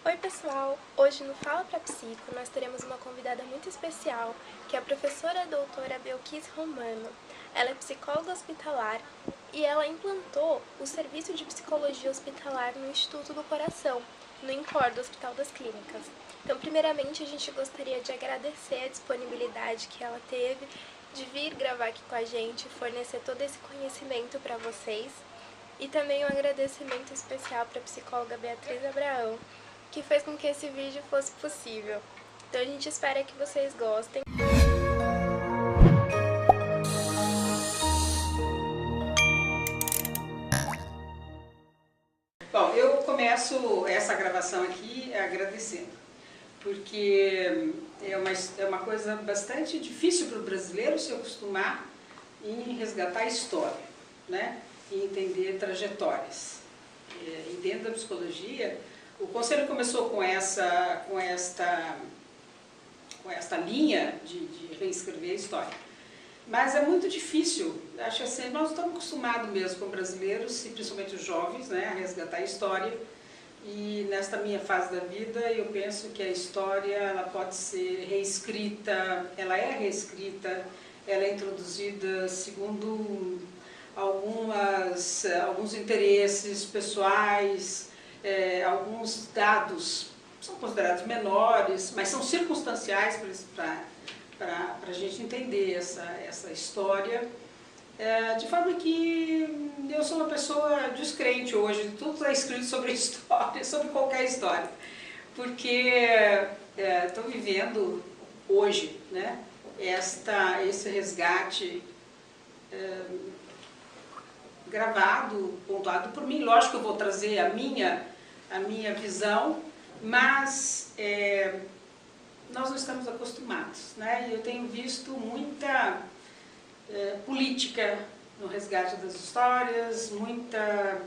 Oi pessoal, hoje no Fala Pra Psico nós teremos uma convidada muito especial, que é a professora doutora Belkis Romano. Ela é psicóloga hospitalar e ela implantou o serviço de psicologia hospitalar no Instituto do Coração, no INCOR do Hospital das Clínicas. Então, primeiramente, a gente gostaria de agradecer a disponibilidade que ela teve de vir gravar aqui com a gente, fornecer todo esse conhecimento para vocês. E também um agradecimento especial para a psicóloga Beatriz Abraão, que fez com que esse vídeo fosse possível. Então a gente espera que vocês gostem. Bom, eu começo essa gravação aqui agradecendo, porque é uma coisa bastante difícil para o brasileiro se acostumar em resgatar a história, né? E entender trajetórias. E dentro da psicologia, o Conselho começou com esta linha de reescrever a história. Mas é muito difícil, acho assim, nós estamos acostumados mesmo com brasileiros, e principalmente os jovens, né, a resgatar a história. E nesta minha fase da vida, eu penso que a história ela pode ser reescrita, ela é reescrita, ela é introduzida segundo alguns interesses pessoais, alguns dados são considerados menores, mas são circunstanciais para a gente entender essa história, de forma que eu sou uma pessoa descrente hoje, tudo está escrito sobre a história, sobre qualquer história, porque estou vivendo hoje, né, esse resgate gravado, pontuado por mim. Lógico que eu vou trazer a minha visão, mas nós não estamos acostumados, né? E eu tenho visto muita política no resgate das histórias, muita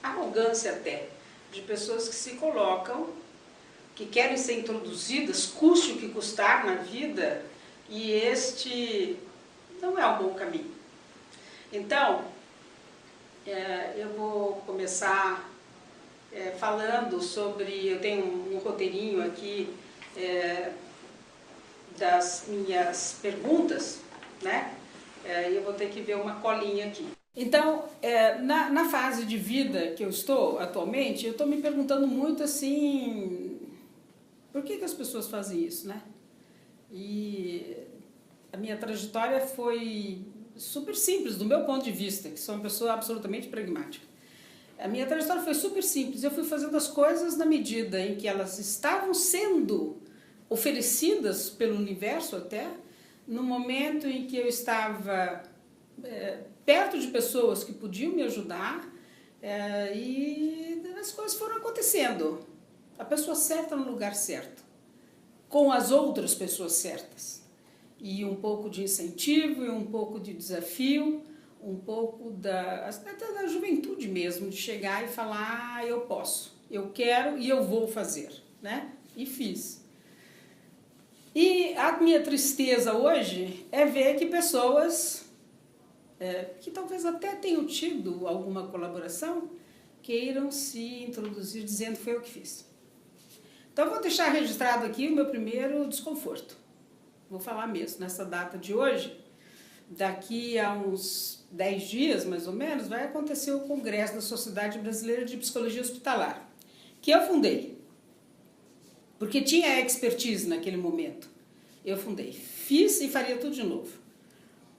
arrogância até, de pessoas que se colocam, que querem ser introduzidas, custe o que custar na vida, e este não é um bom caminho. Então, eu vou começar falando sobre, eu tenho um roteirinho aqui das minhas perguntas, né? E eu vou ter que ver uma colinha aqui. Então, na fase de vida que eu estou atualmente, eu estou me perguntando muito assim, por que as pessoas fazem isso, né? E a minha trajetória foi super simples, do meu ponto de vista, que sou uma pessoa absolutamente pragmática. A minha trajetória foi super simples, eu fui fazendo as coisas na medida em que elas estavam sendo oferecidas pelo universo até, no momento em que eu estava perto de pessoas que podiam me ajudar, e as coisas foram acontecendo. A pessoa certa no lugar certo, com as outras pessoas certas. E um pouco de incentivo, e um pouco de desafio, um pouco até da juventude mesmo, de chegar e falar, eu posso, eu quero e eu vou fazer, né? E fiz. E a minha tristeza hoje é ver que pessoas que talvez até tenham tido alguma colaboração, queiram se introduzir dizendo que foi eu que fiz. Então, eu vou deixar registrado aqui o meu primeiro desconforto. Vou falar mesmo, nessa data de hoje, daqui a uns 10 dias, mais ou menos, vai acontecer o Congresso da Sociedade Brasileira de Psicologia Hospitalar, que eu fundei, porque tinha expertise naquele momento. Eu fundei, fiz e faria tudo de novo.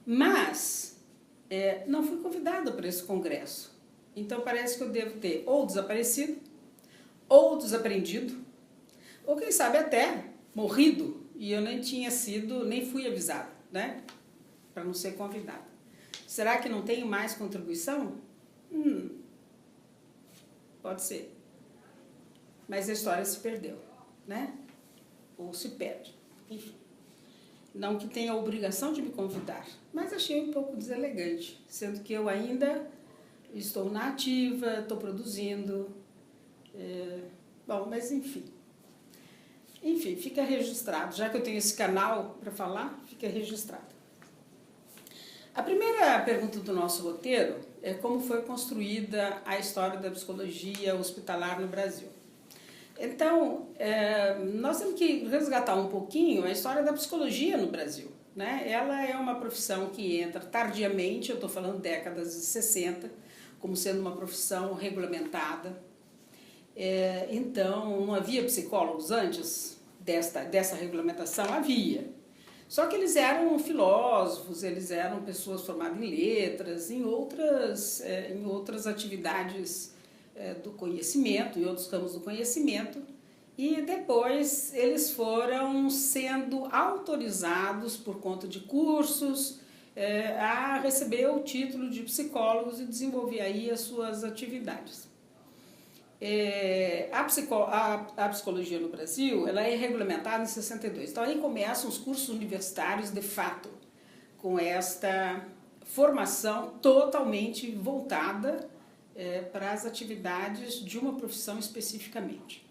Mas não fui convidada para esse congresso. Então, parece que eu devo ter ou desaparecido, ou desaprendido, ou quem sabe até morrido, e eu nem fui avisada, né? Para não ser convidada. Será que não tenho mais contribuição? Pode ser. Mas a história se perdeu, né? Ou se perde, enfim. Não que tenha a obrigação de me convidar, mas achei um pouco deselegante, sendo que eu ainda estou na ativa, estou produzindo. Bom, mas enfim. Enfim, fica registrado. Já que eu tenho esse canal para falar, fica registrado. A primeira pergunta do nosso roteiro é como foi construída a história da psicologia hospitalar no Brasil. Então, nós temos que resgatar um pouquinho a história da psicologia no Brasil, né? Ela é uma profissão que entra tardiamente, eu estou falando décadas de 60, como sendo uma profissão regulamentada. Então, não havia psicólogos antes dessa regulamentação? Havia. Só que eles eram filósofos, eles eram pessoas formadas em letras, em outras atividades do conhecimento, em outros ramos do conhecimento, e depois eles foram sendo autorizados por conta de cursos a receber o título de psicólogos e desenvolver aí as suas atividades. A psicologia no Brasil, ela é regulamentada em 62, então aí começam os cursos universitários de fato, com esta formação totalmente voltada para as atividades de uma profissão especificamente.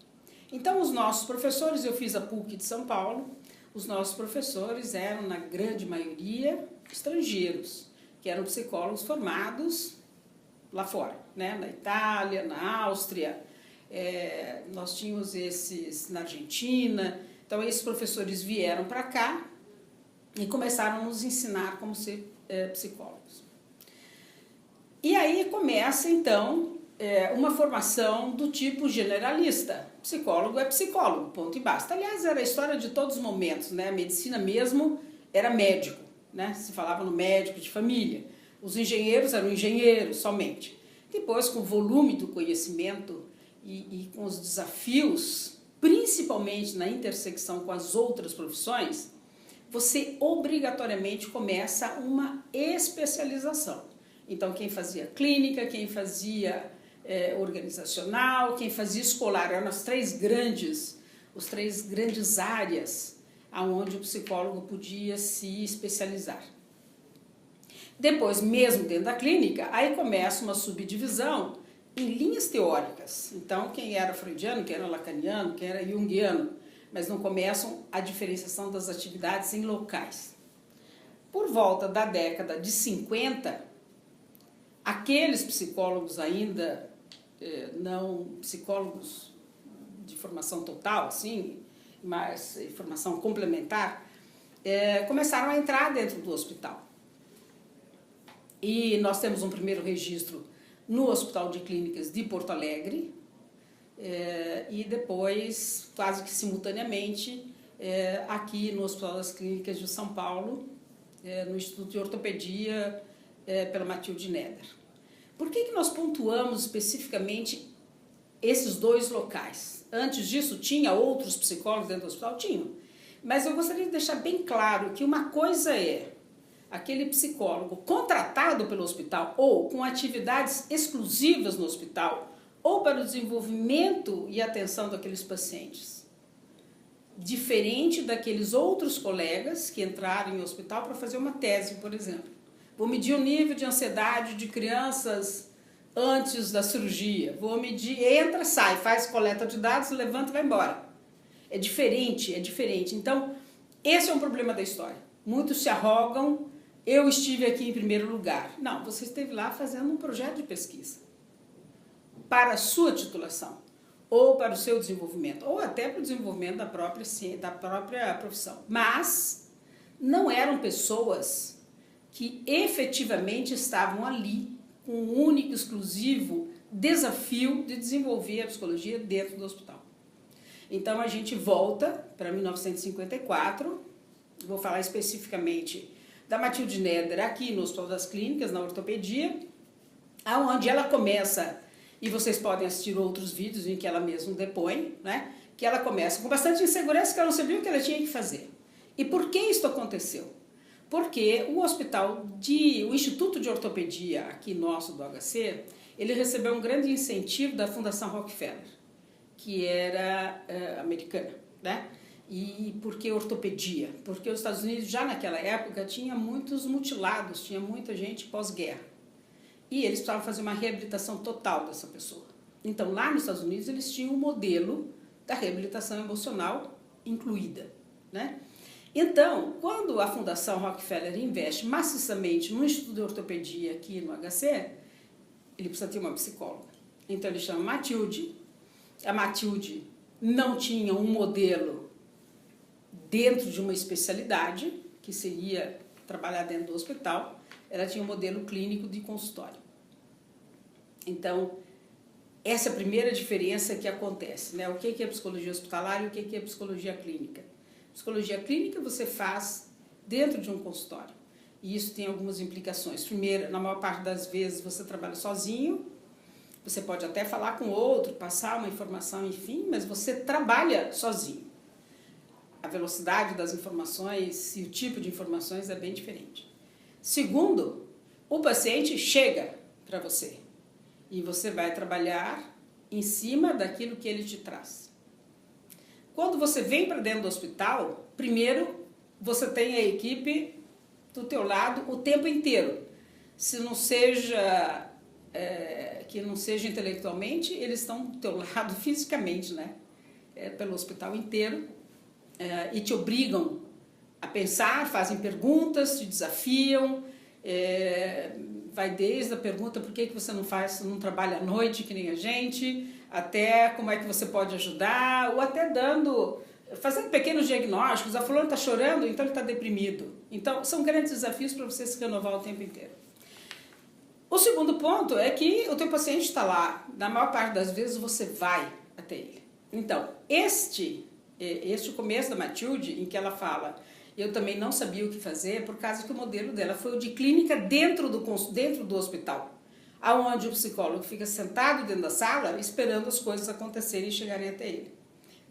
Então os nossos professores, eu fiz a PUC de São Paulo, os nossos professores eram na grande maioria estrangeiros, que eram psicólogos formados lá fora, né? Na Itália, na Áustria, nós tínhamos esses na Argentina. Então esses professores vieram para cá e começaram a nos ensinar como ser psicólogos. E aí começa então uma formação do tipo generalista. Psicólogo é psicólogo, ponto e basta. Aliás, era a história de todos os momentos, né? A medicina mesmo era médico, né? Se falava no médico de família. Os engenheiros eram engenheiros somente. Depois, com o volume do conhecimento e com os desafios, principalmente na intersecção com as outras profissões, você obrigatoriamente começa uma especialização. Então, quem fazia clínica, quem fazia organizacional, quem fazia escolar, eram as três grandes áreas onde o psicólogo podia se especializar. Depois, mesmo dentro da clínica, aí começa uma subdivisão em linhas teóricas. Então, quem era freudiano, quem era lacaniano, quem era junguiano, mas não começam a diferenciação das atividades em locais. Por volta da década de 50, aqueles psicólogos ainda não psicólogos de formação total, assim, mas formação complementar, começaram a entrar dentro do hospital. E nós temos um primeiro registro no Hospital de Clínicas de Porto Alegre e depois, quase que simultaneamente, aqui no Hospital das Clínicas de São Paulo, no Instituto de Ortopedia, pela Matilde Neder. Por que nós pontuamos especificamente esses dois locais? Antes disso, tinha outros psicólogos dentro do hospital? Tinham. Mas eu gostaria de deixar bem claro que uma coisa é aquele psicólogo contratado pelo hospital ou com atividades exclusivas no hospital ou para o desenvolvimento e atenção daqueles pacientes. Diferente daqueles outros colegas que entraram em hospital para fazer uma tese, por exemplo. Vou medir o nível de ansiedade de crianças antes da cirurgia. Vou medir, entra, sai, faz coleta de dados, levanta e vai embora. É diferente. Então, esse é um problema da história. Muitos se arrogam, eu estive aqui em primeiro lugar. Não, você esteve lá fazendo um projeto de pesquisa para a sua titulação, ou para o seu desenvolvimento, ou até para o desenvolvimento da própria profissão. Mas não eram pessoas que efetivamente estavam ali com um único, exclusivo desafio de desenvolver a psicologia dentro do hospital. Então a gente volta para 1954, vou falar especificamente da Matilde Neder aqui no Hospital das Clínicas, na ortopedia, onde ela começa, e vocês podem assistir outros vídeos em que ela mesma depõe, né, que ela começa com bastante insegurança, que ela não sabia o que ela tinha que fazer. E por que isso aconteceu? Porque o Instituto de Ortopedia aqui nosso do HC, ele recebeu um grande incentivo da Fundação Rockefeller, que era americana, né? E por que ortopedia? Porque os Estados Unidos já naquela época tinha muitos mutilados, tinha muita gente pós-guerra. E eles precisavam fazer uma reabilitação total dessa pessoa. Então lá nos Estados Unidos eles tinham um modelo da reabilitação emocional incluída, né? Então, quando a Fundação Rockefeller investe maciçamente no Instituto de Ortopedia aqui no HC, ele precisa ter uma psicóloga. Então ele chama Matilde, a Matilde não tinha um modelo dentro de uma especialidade, que seria trabalhar dentro do hospital, ela tinha um modelo clínico de consultório. Então, essa é a primeira diferença que acontece, né? O que é psicologia hospitalar e o que é psicologia clínica. Psicologia clínica você faz dentro de um consultório. E isso tem algumas implicações. Primeiro, na maior parte das vezes você trabalha sozinho, você pode até falar com outro, passar uma informação, enfim, mas você trabalha sozinho. A velocidade das informações e o tipo de informações é bem diferente. Segundo, o paciente chega para você e você vai trabalhar em cima daquilo que ele te traz. Quando você vem para dentro do hospital, primeiro você tem a equipe do teu lado o tempo inteiro. Se não seja, que não seja intelectualmente, eles estão do teu lado fisicamente, né? Pelo hospital inteiro, e te obrigam a pensar, fazem perguntas, te desafiam, vai desde a pergunta por que você não trabalha à noite que nem a gente, até como é que você pode ajudar, ou até fazendo pequenos diagnósticos. A fulana está chorando, então ele está deprimido. Então, são grandes desafios para você se renovar o tempo inteiro. O segundo ponto é que o teu paciente está lá, na maior parte das vezes você vai até ele. Então, este começo da Matilde, em que ela fala, eu também não sabia o que fazer, por causa que o modelo dela foi o de clínica dentro do hospital, aonde o psicólogo fica sentado dentro da sala, esperando as coisas acontecerem e chegarem até ele.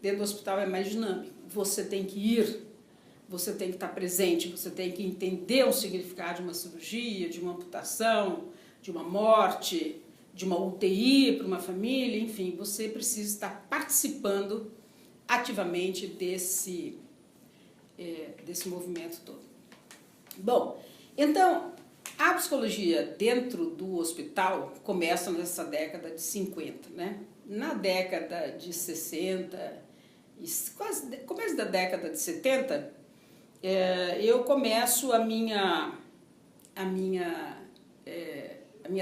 Dentro do hospital é mais dinâmico, você tem que ir, você tem que estar presente, você tem que entender o significado de uma cirurgia, de uma amputação, de uma morte, de uma UTI para uma família, enfim, você precisa estar participando ativamente desse movimento todo. Bom, então, a psicologia dentro do hospital começa nessa década de 50, né? Na década de 60, começo da década de 70, eu começo a minha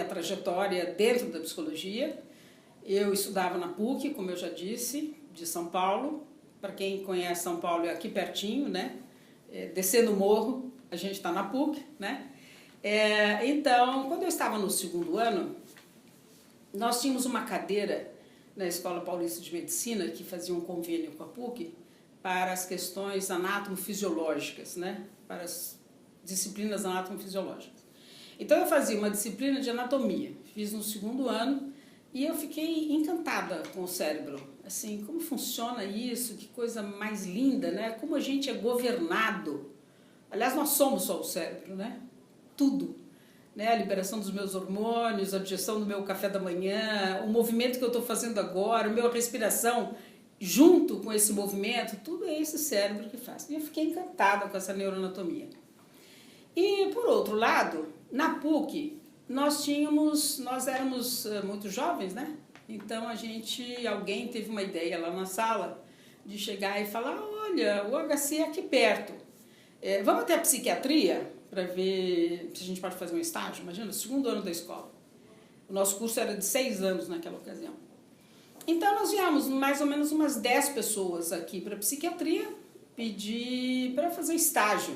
trajetória dentro da psicologia. Eu estudava na PUC, como eu já disse, de São Paulo. Para quem conhece São Paulo, é aqui pertinho, né? Descendo o morro, a gente está na PUC, né? Então, quando eu estava no segundo ano, nós tínhamos uma cadeira na Escola Paulista de Medicina, que fazia um convênio com a PUC, para as questões anatomofisiológicas, né? Para as disciplinas anatomofisiológicas. Então, eu fazia uma disciplina de anatomia, fiz no segundo ano, e eu fiquei encantada com o cérebro. Assim, como funciona isso, que coisa mais linda, né? Como a gente é governado. Aliás, nós somos só o cérebro, né? Tudo. Né? A liberação dos meus hormônios, a digestão do meu café da manhã, o movimento que eu estou fazendo agora, a minha respiração, junto com esse movimento, tudo é esse cérebro que faz. E eu fiquei encantada com essa neuroanatomia. E, por outro lado, na PUC, nós éramos muito jovens, né? Então, alguém teve uma ideia lá na sala de chegar e falar, olha, o HC é aqui perto, vamos até a psiquiatria para ver se a gente pode fazer um estágio, imagina, segundo ano da escola. O nosso curso era de 6 anos naquela ocasião. Então, nós viemos mais ou menos umas 10 pessoas aqui para a psiquiatria pedir para fazer estágio,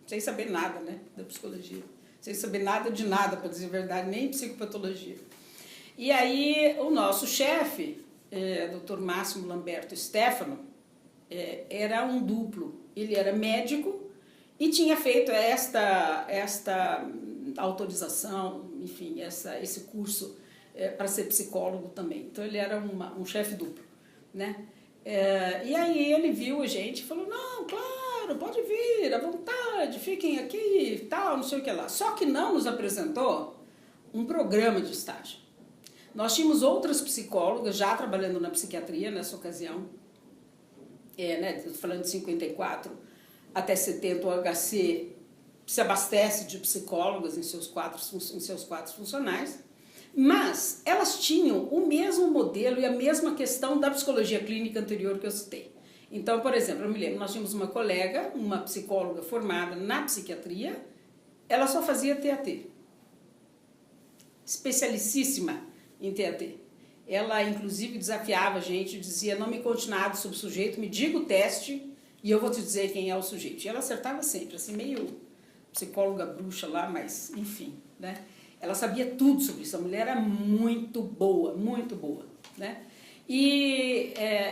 sem saber nada, né, da psicologia. Sem saber nada de nada, para dizer a verdade, nem psicopatologia. E aí o nosso chefe, Dr. Máximo Lamberto Stefano, era um duplo. Ele era médico e tinha feito esta autorização, enfim, esse curso para ser psicólogo também. Então ele era um chefe duplo, né? E aí ele viu a gente e falou, não, claro, pode vir, à vontade, fiquem aqui, tal, não sei o que lá. Só que não nos apresentou um programa de estágio. Nós tínhamos outras psicólogas já trabalhando na psiquiatria nessa ocasião, né, falando de 54 até 70, o HC se abastece de psicólogas em seus quadros funcionais, mas elas tinham o mesmo modelo e a mesma questão da psicologia clínica anterior que eu citei. Então, por exemplo, eu me lembro, nós tínhamos uma colega, uma psicóloga formada na psiquiatria, ela só fazia TAT, especialicíssima em TAT. ela inclusive desafiava a gente, dizia, não me conte nada sobre o sujeito, me diga o teste e eu vou te dizer quem é o sujeito. E ela acertava sempre, assim, meio psicóloga bruxa lá, mas enfim, né? Ela sabia tudo sobre isso, a mulher era muito boa, né?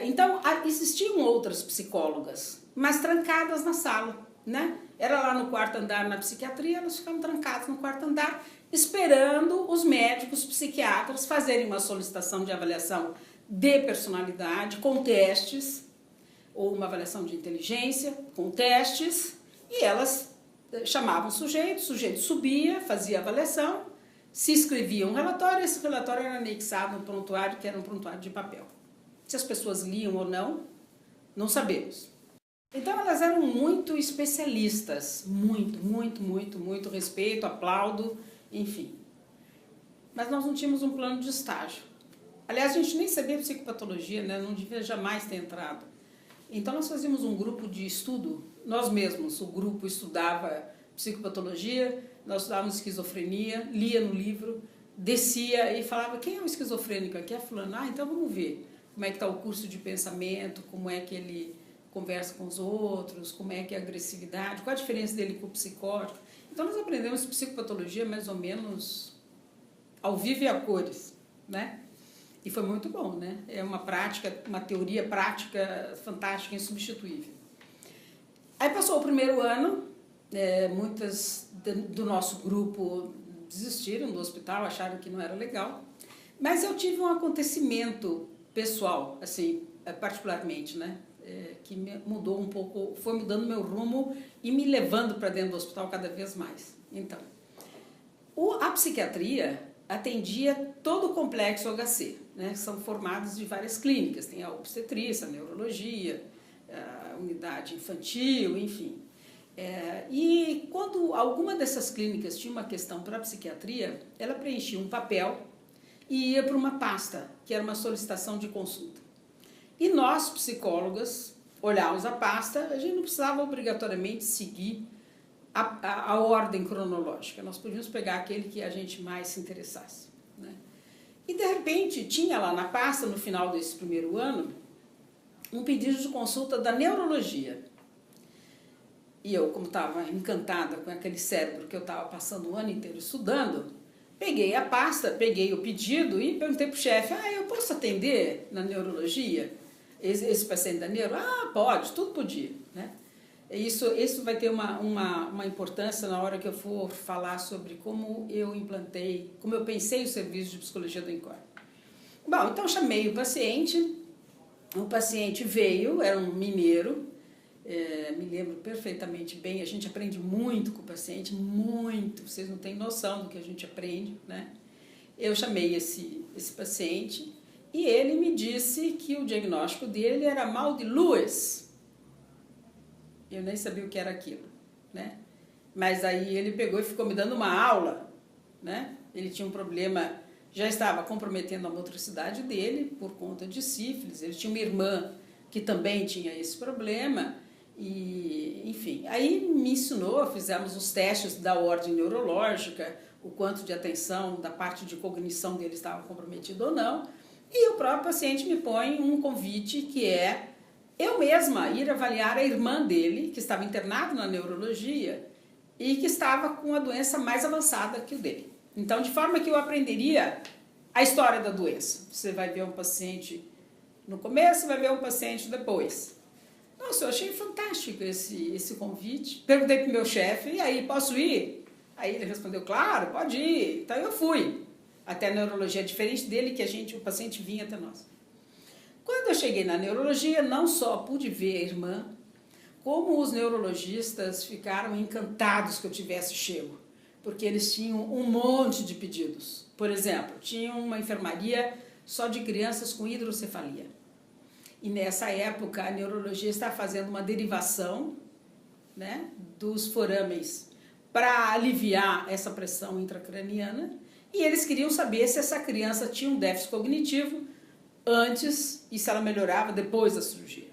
Então, existiam outras psicólogas, mas trancadas na sala, né? Era lá no quarto andar na psiquiatria, elas ficavam trancadas no quarto andar, esperando os médicos psiquiatras fazerem uma solicitação de avaliação de personalidade com testes, ou uma avaliação de inteligência com testes, e elas chamavam o sujeito subia, fazia a avaliação, se escrevia um relatório, esse relatório era anexado no prontuário, que era um prontuário de papel. Se as pessoas liam ou não, não sabemos. Então elas eram muito especialistas, muito respeito, aplaudo, enfim. Mas nós não tínhamos um plano de estágio. Aliás, a gente nem sabia psicopatologia, né? Não devia jamais ter entrado. Então nós fazíamos um grupo de estudo, nós mesmos, o grupo estudava psicopatologia, nós estudávamos esquizofrenia, lia no livro, descia e falava, quem é o esquizofrênico aqui? É fulano. Ah, então vamos ver como é que está o curso de pensamento, como é que ele conversa com os outros, como é que é a agressividade, qual a diferença dele com o psicótico. Então nós aprendemos psicopatologia mais ou menos ao vivo e a cores, né? E foi muito bom, né? É uma prática, uma teoria prática fantástica, insubstituível. Aí passou o primeiro ano, muitas do nosso grupo desistiram do hospital, acharam que não era legal, mas eu tive um acontecimento pessoal, assim, particularmente, né? Que me mudou um pouco, foi mudando meu rumo e me levando para dentro do hospital cada vez mais. Então, a psiquiatria atendia todo o complexo HC, né? São formados de várias clínicas, tem a obstetrícia, a neurologia, a unidade infantil, enfim. E quando alguma dessas clínicas tinha uma questão para a psiquiatria, ela preenchia um papel e ia para uma pasta, que era uma solicitação de consulta. E nós, psicólogas, olhávamos a pasta, a gente não precisava obrigatoriamente seguir a ordem cronológica, nós podíamos pegar aquele que a gente mais se interessasse, né? E de repente tinha lá na pasta, no final desse primeiro ano, um pedido de consulta da neurologia. E eu, como estava encantada com aquele cérebro que eu estava passando o ano inteiro estudando, peguei a pasta, peguei o pedido e perguntei para o chefe, eu posso atender na neurologia esse paciente da neuro? Ah, pode, tudo podia, né? Isso vai ter uma importância na hora que eu for falar sobre como eu implantei, como eu pensei o serviço de psicologia do INCOR. Bom, então chamei o paciente veio, era um mineiro, me lembro perfeitamente bem, a gente aprende muito com o paciente, muito, vocês não têm noção do que a gente aprende, né? Eu chamei esse paciente e ele me disse que o diagnóstico dele era mal de Lewis. Eu nem sabia o que era aquilo, né? Mas aí ele pegou e ficou me dando uma aula, né? Ele tinha um problema, já estava comprometendo a motricidade dele por conta de sífilis. Ele tinha uma irmã que também tinha esse problema e, enfim. Aí me ensinou, fizemos os testes da ordem neurológica, o quanto de atenção da parte de cognição dele estava comprometido ou não. E o próprio paciente me põe um convite que é eu mesma ir avaliar a irmã dele, que estava internada na neurologia e que estava com a doença mais avançada que o dele. Então, de forma que eu aprenderia a história da doença. Você vai ver um paciente no começo, vai ver um paciente depois. Nossa, eu achei fantástico esse convite. Perguntei para o meu chefe, e aí, posso ir? Aí ele respondeu, claro, pode ir. Então eu fui. Até a neurologia, diferente dele, que o paciente vinha até nós. Quando eu cheguei na neurologia, não só pude ver a irmã, como os neurologistas ficaram encantados que eu tivesse chego, porque eles tinham um monte de pedidos. Por exemplo, tinham uma enfermaria só de crianças com hidrocefalia. E nessa época a neurologia estava fazendo uma derivação, né, dos forames para aliviar essa pressão intracraniana, e eles queriam saber se essa criança tinha um déficit cognitivo antes e se ela melhorava depois da cirurgia.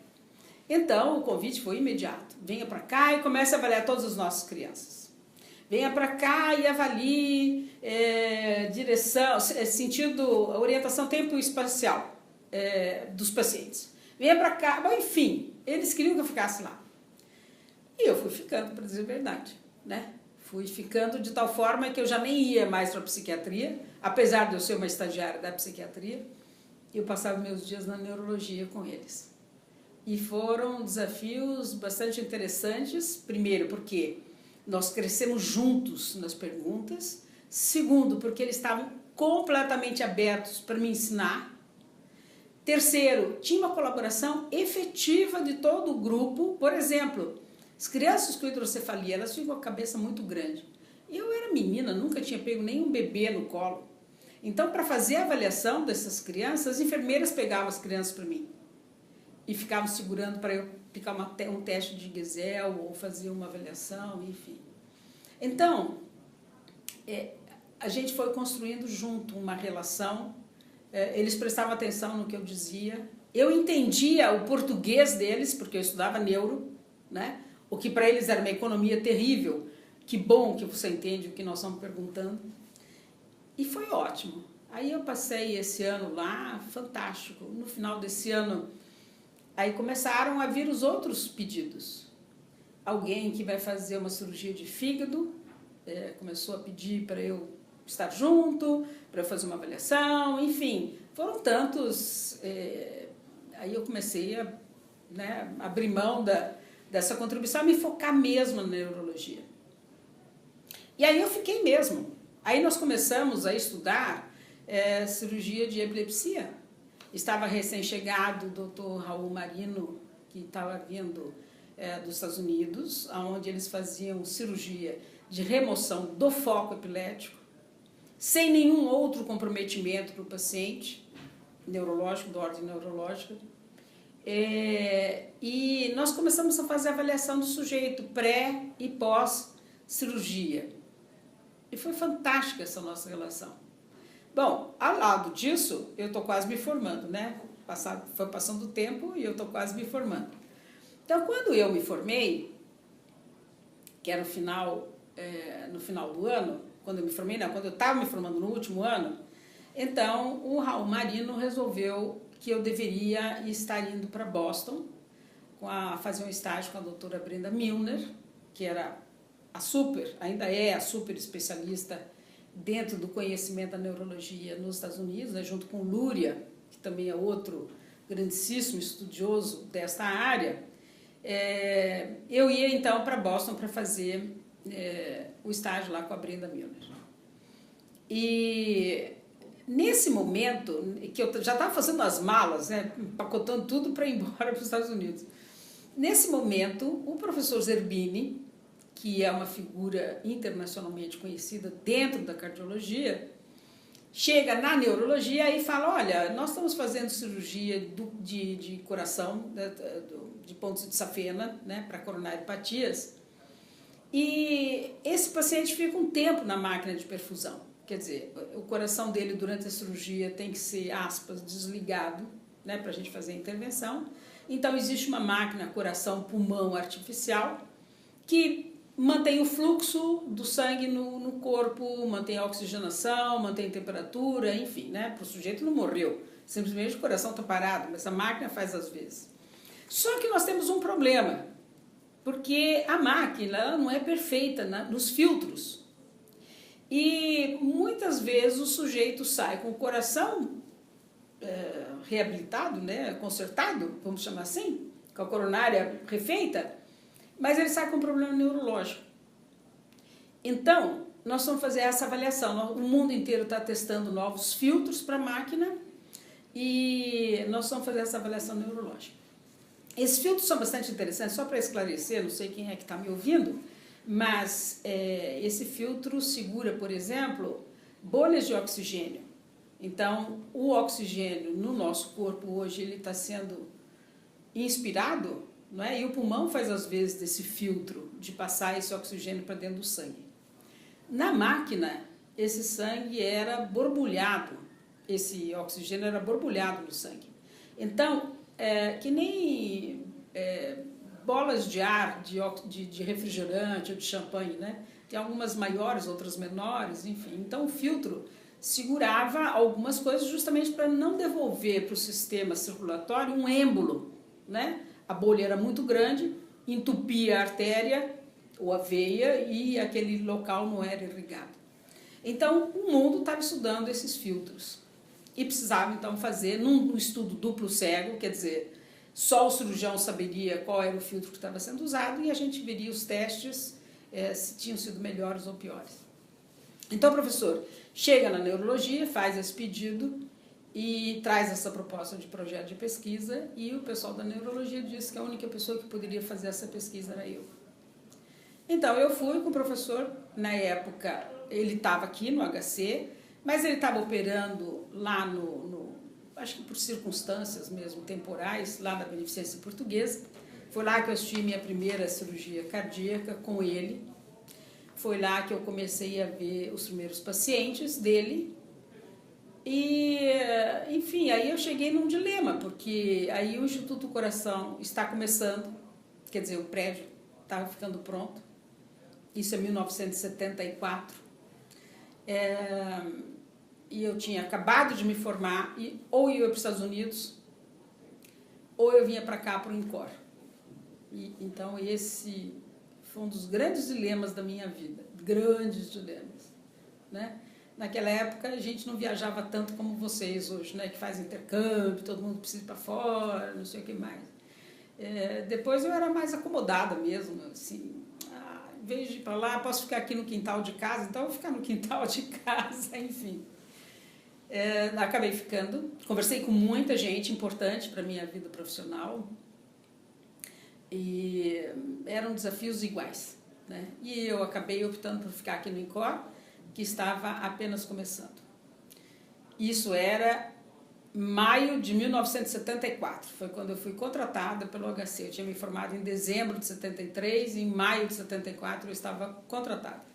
Então, o convite foi imediato. Venha para cá e comece a avaliar todas as nossas crianças. venha para cá e avalie direção, sentido, orientação tempo espacial dos pacientes. Venha para cá, bom, enfim, eles queriam que eu ficasse lá. E eu fui ficando, para dizer a verdade, né? Fui ficando de tal forma que eu já nem ia mais para a psiquiatria, apesar de eu ser uma estagiária da psiquiatria, eu passava meus dias na neurologia com eles. E foram desafios bastante interessantes, primeiro porque nós crescemos juntos nas perguntas, segundo porque eles estavam completamente abertos para me ensinar, terceiro, tinha uma colaboração efetiva de todo o grupo. Por exemplo, as crianças com hidrocefalia, elas ficam com a cabeça muito grande. Eu era menina, nunca tinha pego nenhum bebê no colo. Então, para fazer a avaliação dessas crianças, as enfermeiras pegavam as crianças para mim e ficavam segurando para eu aplicar um teste de Gesell ou fazer uma avaliação, enfim. Então, a gente foi construindo junto uma relação, eles prestavam atenção no que eu dizia, eu entendia o português deles, porque eu estudava neuro, né? O que para eles era uma economia terrível. Que bom que você entende o que nós estamos perguntando. E foi ótimo. Aí eu passei esse ano lá, fantástico. No final desse ano, aí começaram a vir os outros pedidos. Alguém que vai fazer uma cirurgia de fígado começou a pedir para eu estar junto, para eu fazer uma avaliação, enfim. Foram tantos. Aí eu comecei a abrir mão dessa contribuição, a me focar mesmo na neurologia. E aí eu fiquei mesmo. Aí nós começamos a estudar cirurgia de epilepsia. Estava recém-chegado o Dr. Raul Marino, que estava vindo dos Estados Unidos, onde eles faziam cirurgia de remoção do foco epilético, sem nenhum outro comprometimento para o paciente, neurológico, da ordem neurológica. E nós começamos a fazer a avaliação do sujeito pré e pós-cirurgia. E foi fantástica essa nossa relação. Bom, ao lado disso, eu estou quase me formando, né? Foi passando o tempo e eu estou quase me formando. Então, quando eu me formei, que era no final do ano, quando eu me formei, não, quando eu estava me formando no último ano, então o Raul Marino resolveu que eu deveria estar indo para Boston fazer um estágio com a doutora Brenda Milner, que era ainda é a super especialista dentro do conhecimento da neurologia nos Estados Unidos, né, junto com o Luria, que também é outro grandíssimo estudioso desta área. Eu ia então para Boston para fazer o estágio lá com a Brenda Milner. E nesse momento, que eu já estava fazendo as malas, né, empacotando tudo para ir embora para os Estados Unidos, nesse momento, o professor Zerbini, que é uma figura internacionalmente conhecida dentro da cardiologia, chega na neurologia e fala, olha, nós estamos fazendo cirurgia de coração, de pontos de safena, né, para coronariopatias, e esse paciente fica um tempo na máquina de perfusão. Quer dizer, o coração dele durante a cirurgia tem que ser, aspas, desligado, né, para a gente fazer a intervenção. Então, existe uma máquina coração-pulmão artificial que mantém o fluxo do sangue no corpo, mantém a oxigenação, mantém a temperatura, enfim, né? Para o sujeito não morreu, simplesmente o coração está parado, mas a máquina faz às vezes. Só que nós temos um problema, porque a máquina ela não é perfeita nos filtros. E muitas vezes o sujeito sai com o coração reabilitado, né? Consertado, vamos chamar assim, com a coronária refeita, mas ele sai com um problema neurológico. Então, nós vamos fazer essa avaliação. O mundo inteiro está testando novos filtros para a máquina e nós vamos fazer essa avaliação neurológica. Esses filtros são bastante interessantes, só para esclarecer, não sei quem é que está me ouvindo, mas esse filtro segura, por exemplo, bolhas de oxigênio. Então, o oxigênio no nosso corpo hoje ele está sendo inspirado, não é? E o pulmão faz às vezes desse filtro de passar esse oxigênio para dentro do sangue. Na máquina, esse sangue era borbulhado, esse oxigênio era borbulhado no sangue. Então, que nem bolas de ar, de refrigerante ou de champanhe, né? Tem algumas maiores, outras menores, enfim. Então o filtro segurava algumas coisas justamente para não devolver para o sistema circulatório um êmbolo, né? A bolha era muito grande, entupia a artéria ou a veia e aquele local não era irrigado. Então o mundo estava estudando esses filtros e precisava então fazer num estudo duplo cego, quer dizer, só o cirurgião saberia qual era o filtro que estava sendo usado e a gente veria os testes se tinham sido melhores ou piores. Então o professor chega na neurologia, faz esse pedido e traz essa proposta de projeto de pesquisa e o pessoal da neurologia disse que a única pessoa que poderia fazer essa pesquisa era eu. Então eu fui com o professor, na época ele estava aqui no HC, mas ele estava operando lá acho que por circunstâncias mesmo temporais, lá na Beneficência Portuguesa. Foi lá que eu assisti minha primeira cirurgia cardíaca com ele. Foi lá que eu comecei a ver os primeiros pacientes dele. E, enfim, aí eu cheguei num dilema, porque aí o Instituto do Coração está começando, quer dizer, o prédio estava ficando pronto. Isso é 1974. E eu tinha acabado de me formar, e ou eu ia para os Estados Unidos, ou eu vinha para cá, para o INCOR. Então esse foi um dos grandes dilemas da minha vida, grandes dilemas, né? Naquela época a gente não viajava tanto como vocês hoje, né? Que faz intercâmbio, todo mundo precisa ir para fora, não sei o que mais. Depois eu era mais acomodada mesmo, assim, em vez de ir para lá, posso ficar aqui no quintal de casa, então eu vou ficar no quintal de casa, enfim. Acabei ficando, conversei com muita gente importante para a minha vida profissional e eram desafios iguais, né? E eu acabei optando por ficar aqui no INCOR, que estava apenas começando. Isso era maio de 1974, foi quando eu fui contratada pelo HC. Eu tinha me formado em dezembro de 73 e em maio de 74 eu estava contratada.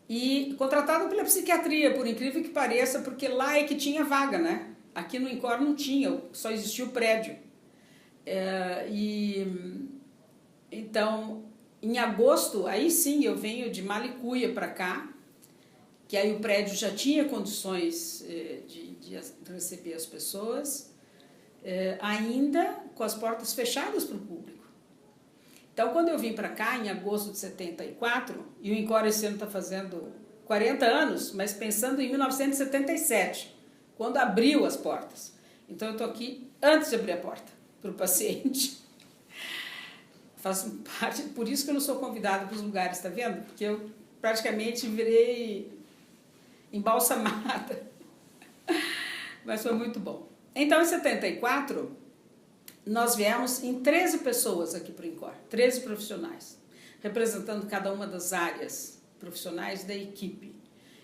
E contratada pela psiquiatria, por incrível que pareça, porque lá é que tinha vaga, né? Aqui no INCOR não tinha, só existia o prédio. Então, em agosto, aí sim eu venho de Malicuia para cá, que aí o prédio já tinha condições de receber as pessoas, ainda com as portas fechadas para o público. Então, quando eu vim para cá, em agosto de 74, e o INCOR esse ano está fazendo 40 anos, mas pensando em 1977, quando abriu as portas. Então, eu estou aqui antes de abrir a porta para o paciente. Faço parte, por isso que eu não sou convidada para os lugares, está vendo? Porque eu praticamente virei embalsamada. Mas foi muito bom. Então, em 74... nós viemos em 13 pessoas aqui para o INCOR, 13 profissionais, representando cada uma das áreas profissionais da equipe.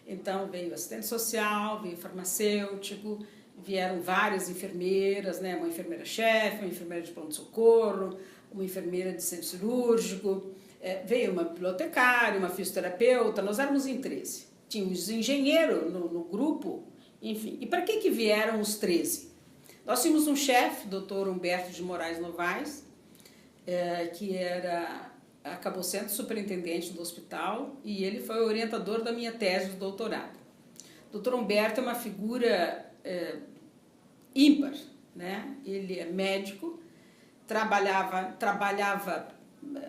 Então, veio assistente social, veio farmacêutico, vieram várias enfermeiras, né? Uma enfermeira-chefe, uma enfermeira de pronto-socorro, uma enfermeira de centro cirúrgico, veio uma bibliotecária, uma fisioterapeuta, nós éramos em 13. Tínhamos engenheiro no grupo, enfim. E para que vieram os 13? Nós tínhamos um chefe, Dr. Humberto de Moraes Novaes, que acabou sendo superintendente do hospital e ele foi o orientador da minha tese de doutorado. Dr. Humberto é uma figura ímpar, né? Ele é médico, trabalhava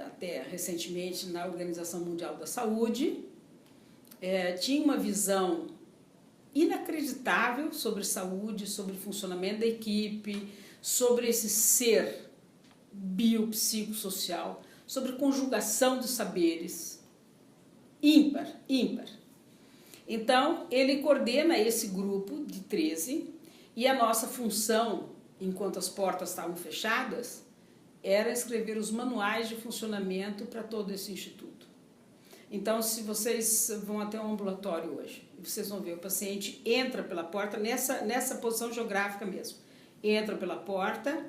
até recentemente na Organização Mundial da Saúde, tinha uma visão inacreditável sobre saúde, sobre funcionamento da equipe, sobre esse ser biopsicossocial, sobre conjugação de saberes. Ímpar, ímpar. Então, ele coordena esse grupo de 13 e a nossa função, enquanto as portas estavam fechadas, era escrever os manuais de funcionamento para todo esse instituto. Então, se vocês vão até um ambulatório hoje, vocês vão ver o paciente entra pela porta, nessa posição geográfica mesmo. Entra pela porta,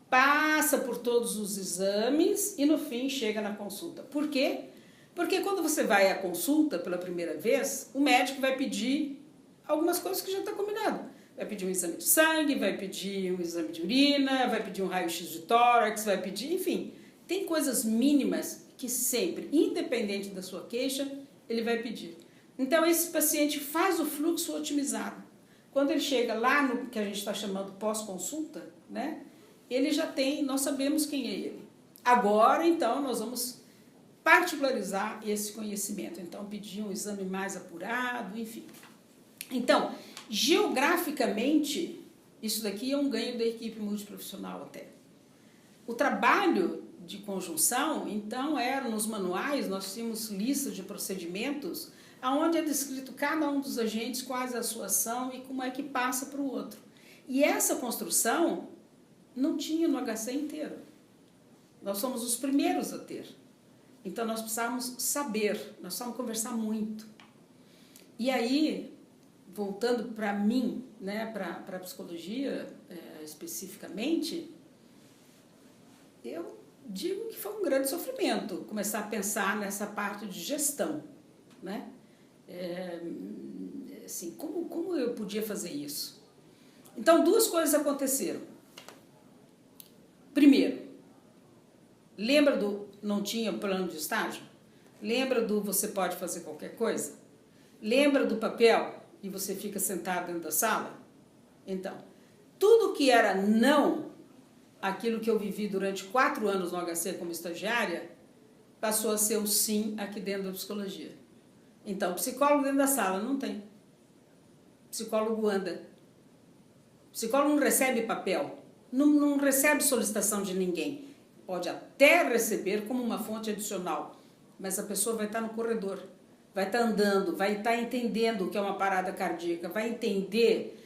passa por todos os exames e no fim chega na consulta. Por quê? Porque quando você vai à consulta pela primeira vez, o médico vai pedir algumas coisas que já está combinado. Vai pedir um exame de sangue, vai pedir um exame de urina, vai pedir um raio-x de tórax, vai pedir, enfim, tem coisas mínimas que sempre, independente da sua queixa, ele vai pedir. Então, esse paciente faz o fluxo otimizado. Quando ele chega lá no que a gente está chamando pós-consulta, né, ele já tem, nós sabemos quem é ele. Agora, então, nós vamos particularizar esse conhecimento. Então, pedir um exame mais apurado, enfim. Então, geograficamente, isso daqui é um ganho da equipe multiprofissional até. O trabalho de conjunção, então, era nos manuais, nós tínhamos listas de procedimentos, onde é descrito cada um dos agentes, quais é a sua ação e como é que passa para o outro. E essa construção não tinha no HC inteiro. Nós somos os primeiros a ter. Então, nós precisávamos saber, nós precisávamos conversar muito. E aí, voltando para mim, né, para a psicologia especificamente, eu digo que foi um grande sofrimento começar a pensar nessa parte de gestão, né? Assim, como eu podia fazer isso? Então, duas coisas aconteceram. Primeiro, lembra do não tinha plano de estágio? Lembra do você pode fazer qualquer coisa? Lembra do papel e você fica sentado dentro da sala? Então, tudo que era não, aquilo que eu vivi durante 4 anos no HC como estagiária, passou a ser o sim aqui dentro da psicologia. Então, psicólogo dentro da sala não tem. Psicólogo anda. Psicólogo não recebe papel, não recebe solicitação de ninguém. Pode até receber como uma fonte adicional, mas a pessoa vai estar no corredor, vai estar andando, vai estar entendendo o que é uma parada cardíaca, vai entender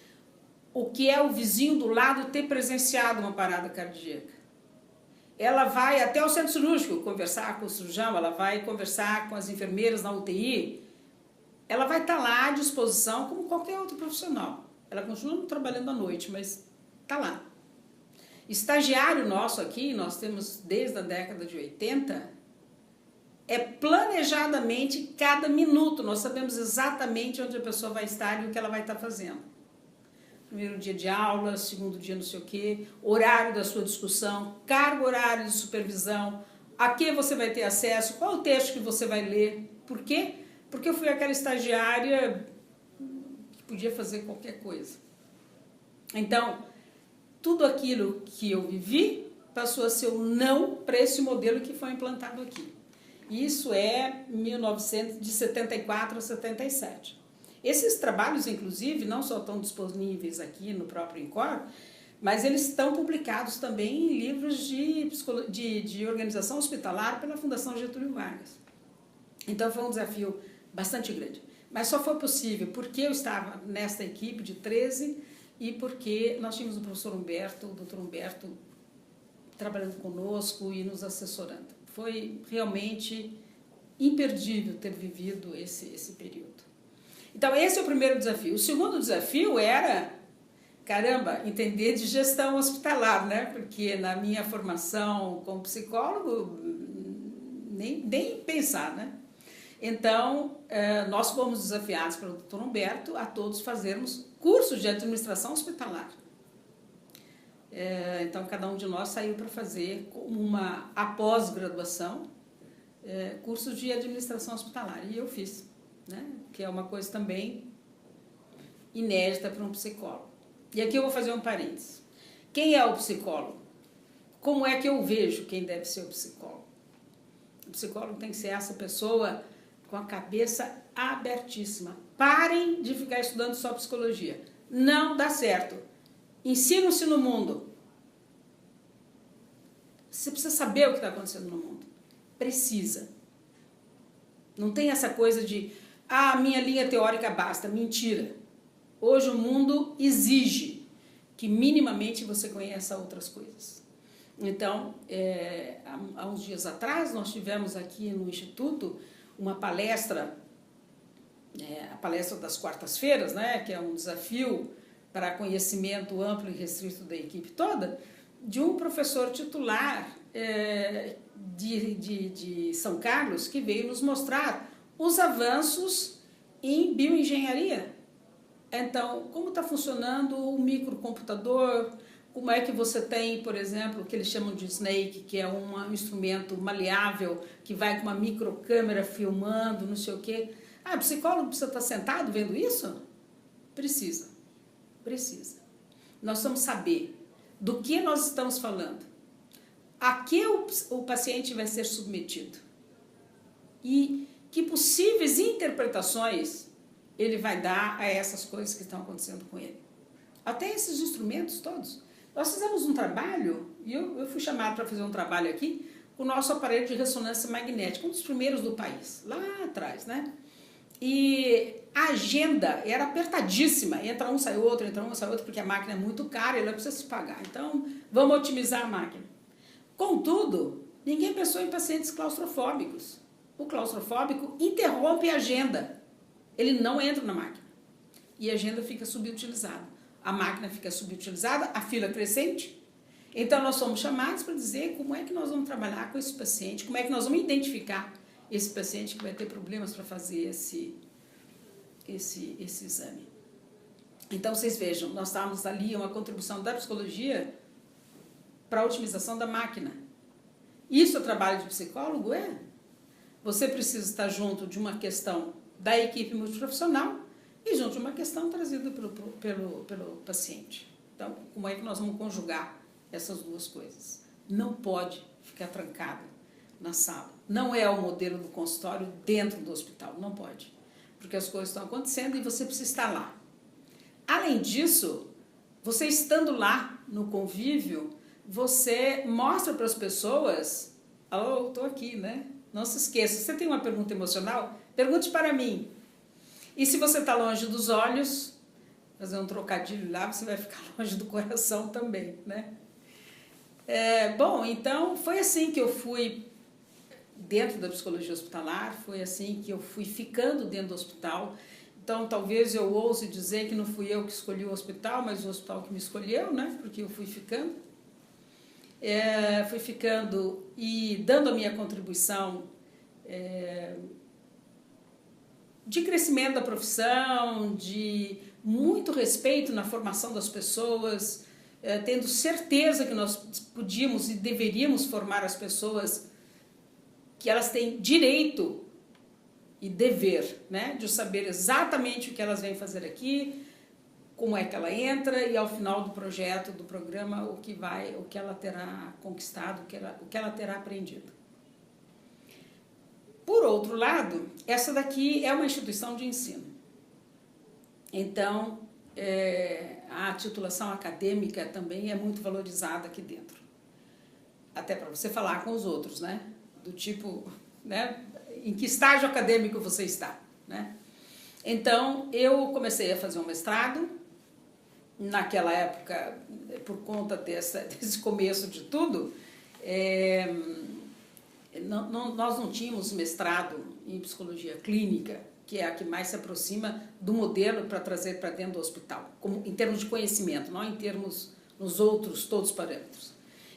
o que é o vizinho do lado ter presenciado uma parada cardíaca. Ela vai até o centro cirúrgico conversar com o cirurgião, ela vai conversar com as enfermeiras na UTI, ela vai estar lá à disposição como qualquer outro profissional. Ela continua trabalhando à noite, mas está lá. Estagiário nosso aqui, nós temos desde a década de 80, é planejadamente cada minuto, nós sabemos exatamente onde a pessoa vai estar e o que ela vai estar fazendo. Primeiro dia de aula, segundo dia não sei o quê, horário da sua discussão, carga horário de supervisão, a que você vai ter acesso, qual o texto que você vai ler. Por quê? Porque eu fui aquela estagiária que podia fazer qualquer coisa. Então, tudo aquilo que eu vivi passou a ser o não para esse modelo que foi implantado aqui. Isso é de 74 a 77. Esses trabalhos, inclusive, não só estão disponíveis aqui no próprio INCOR, mas eles estão publicados também em livros de organização hospitalar pela Fundação Getúlio Vargas. Então, foi um desafio bastante grande. Mas só foi possível porque eu estava nesta equipe de 13 e porque nós tínhamos o professor Humberto, o doutor Humberto, trabalhando conosco e nos assessorando. Foi realmente imperdível ter vivido esse período. Então, esse é o primeiro desafio. O segundo desafio era, entender de gestão hospitalar, né? Porque na minha formação como psicólogo, nem pensar, né? Então, nós fomos desafiados pelo Dr. Humberto a todos fazermos cursos de administração hospitalar. Então, cada um de nós saiu para fazer uma pós-graduação, cursos de administração hospitalar. E eu fiz, né? Que é uma coisa também inédita para um psicólogo. E aqui eu vou fazer um parênteses. Quem é o psicólogo? Como é que eu vejo quem deve ser o psicólogo? O psicólogo tem que ser essa pessoa com a cabeça abertíssima. Parem de ficar estudando só psicologia. Não dá certo. Ensinam-se no mundo. Você precisa saber o que está acontecendo no mundo. Precisa. Não tem essa coisa de, minha linha teórica basta. Mentira. Hoje o mundo exige que minimamente você conheça outras coisas. Então, há uns dias atrás, nós tivemos aqui no Instituto uma palestra, a palestra das quartas-feiras, né, que é um desafio para conhecimento amplo e restrito da equipe toda, de um professor titular de São Carlos, que veio nos mostrar os avanços em bioengenharia. Então, como está funcionando o microcomputador, como é que você tem, por exemplo, o que eles chamam de snake, que é um instrumento maleável, que vai com uma microcâmera filmando, não sei o quê. Ah, o psicólogo precisa estar sentado vendo isso? Precisa, precisa. Nós vamos saber do que nós estamos falando, a que o paciente vai ser submetido e que possíveis interpretações ele vai dar a essas coisas que estão acontecendo com ele. Até esses instrumentos todos. Nós fizemos um trabalho, e eu fui chamado para fazer um trabalho aqui, com o nosso aparelho de ressonância magnética, um dos primeiros do país, lá atrás, né? E a agenda era apertadíssima, entra um, sai outro, porque a máquina é muito cara e ela precisa se pagar. Então, vamos otimizar a máquina. Contudo, ninguém pensou em pacientes claustrofóbicos. O claustrofóbico interrompe a agenda. Ele não entra na máquina. E a agenda fica subutilizada. A máquina fica subutilizada, a fila crescente. Então, nós somos chamados para dizer como é que nós vamos trabalhar com esse paciente, como é que nós vamos identificar esse paciente que vai ter problemas para fazer esse exame. Então, vocês vejam, nós estávamos ali, uma contribuição da psicologia para a otimização da máquina. Isso é trabalho de psicólogo? É. Você precisa estar junto de uma questão da equipe multiprofissional e junto de uma questão trazida pelo paciente. Então, como é que nós vamos conjugar essas duas coisas? Não pode ficar trancado na sala. Não é o modelo do consultório dentro do hospital, não pode. Porque as coisas estão acontecendo e você precisa estar lá. Além disso, você estando lá no convívio, você mostra para as pessoas, oh, estou aqui, né? Não se esqueça, se você tem uma pergunta emocional, pergunte para mim. E se você está longe dos olhos, fazer um trocadilho lá, você vai ficar longe do coração também, né? Bom, então foi assim que eu fui dentro da psicologia hospitalar, foi assim que eu fui ficando dentro do hospital. Então, talvez eu ouse dizer que não fui eu que escolhi o hospital, mas o hospital que me escolheu, né? Porque eu fui ficando. Fui ficando e dando a minha contribuição de crescimento da profissão, de muito respeito na formação das pessoas, tendo certeza que nós podíamos e deveríamos formar as pessoas que elas têm direito e dever, né, de saber exatamente o que elas vêm fazer aqui, como é que ela entra e ao final do projeto, do programa, o que ela terá conquistado, o que ela terá aprendido. Por outro lado, essa daqui é uma instituição de ensino. Então, a titulação acadêmica também é muito valorizada aqui dentro. Até para você falar com os outros, né? Do tipo, né? Em que estágio acadêmico você está, né? Então, eu comecei a fazer um mestrado. Naquela época, por conta desse começo de tudo, nós não tínhamos mestrado em psicologia clínica, que é a que mais se aproxima do modelo para trazer para dentro do hospital, em termos de conhecimento, não em termos nos outros todos os parâmetros.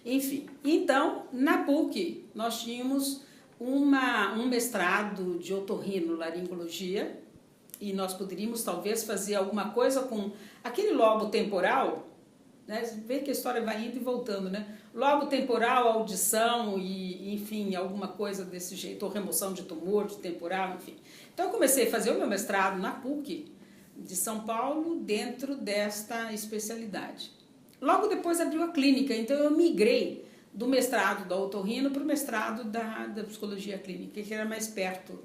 Enfim, então, na PUC, nós tínhamos um mestrado de otorrinolaringologia, e nós poderíamos talvez fazer alguma coisa com aquele lobo temporal, né? Vê que a história vai indo e voltando, né? Lobo temporal, audição e, enfim, alguma coisa desse jeito, ou remoção de tumor, de temporal, enfim. Então eu comecei a fazer o meu mestrado na PUC de São Paulo dentro desta especialidade. Logo depois abriu a clínica, então eu migrei do mestrado da otorrino para o mestrado da psicologia clínica, que era mais perto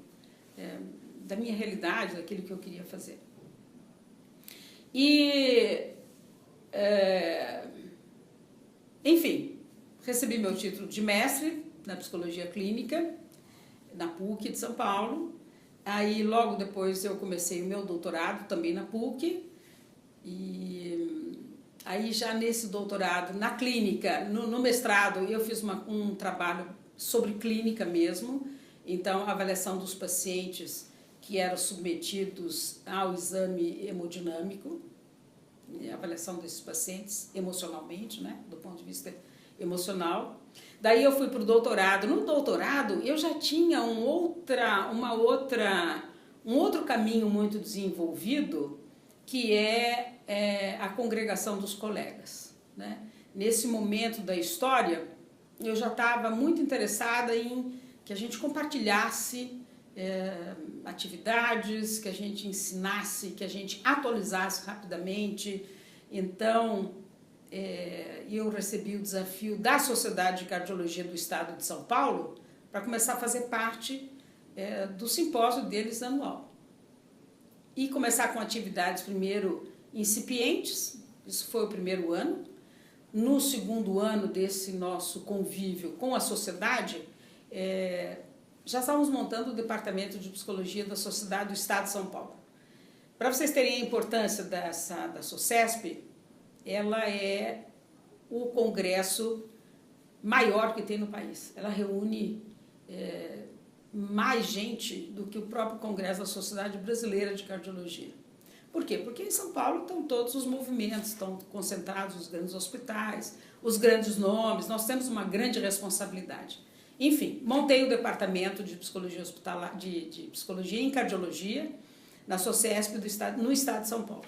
da minha realidade, daquilo que eu queria fazer. E, enfim, recebi meu título de mestre na psicologia clínica, na PUC de São Paulo. Aí, logo depois, eu comecei o meu doutorado também na PUC. E aí, já nesse doutorado, na clínica, no mestrado, eu fiz um trabalho sobre clínica mesmo. Então, a avaliação dos pacientes que eram submetidos ao exame hemodinâmico, a avaliação desses pacientes emocionalmente, né, do ponto de vista emocional. Daí eu fui para o doutorado. No doutorado eu já tinha um outro caminho muito desenvolvido, que é a congregação dos colegas, né? nesse momento da história, eu já estava muito interessada em que a gente compartilhasse atividades, que a gente ensinasse, que a gente atualizasse rapidamente. Então, eu recebi o desafio da Sociedade de Cardiologia do Estado de São Paulo para começar a fazer parte do simpósio deles anual. E começar com atividades primeiro incipientes, isso foi o primeiro ano. No segundo ano desse nosso convívio com a sociedade, já estávamos montando o Departamento de Psicologia da Sociedade do Estado de São Paulo. Para vocês terem a importância da SOCESP, ela é o congresso maior que tem no país. Ela reúne mais gente do que o próprio Congresso da Sociedade Brasileira de Cardiologia. Por quê? Porque em São Paulo estão todos os movimentos, estão concentrados os grandes hospitais, os grandes nomes, nós temos uma grande responsabilidade. Enfim, montei o Departamento de Psicologia Hospitalar, de Psicologia em Cardiologia, na SOCESP no Estado de São Paulo.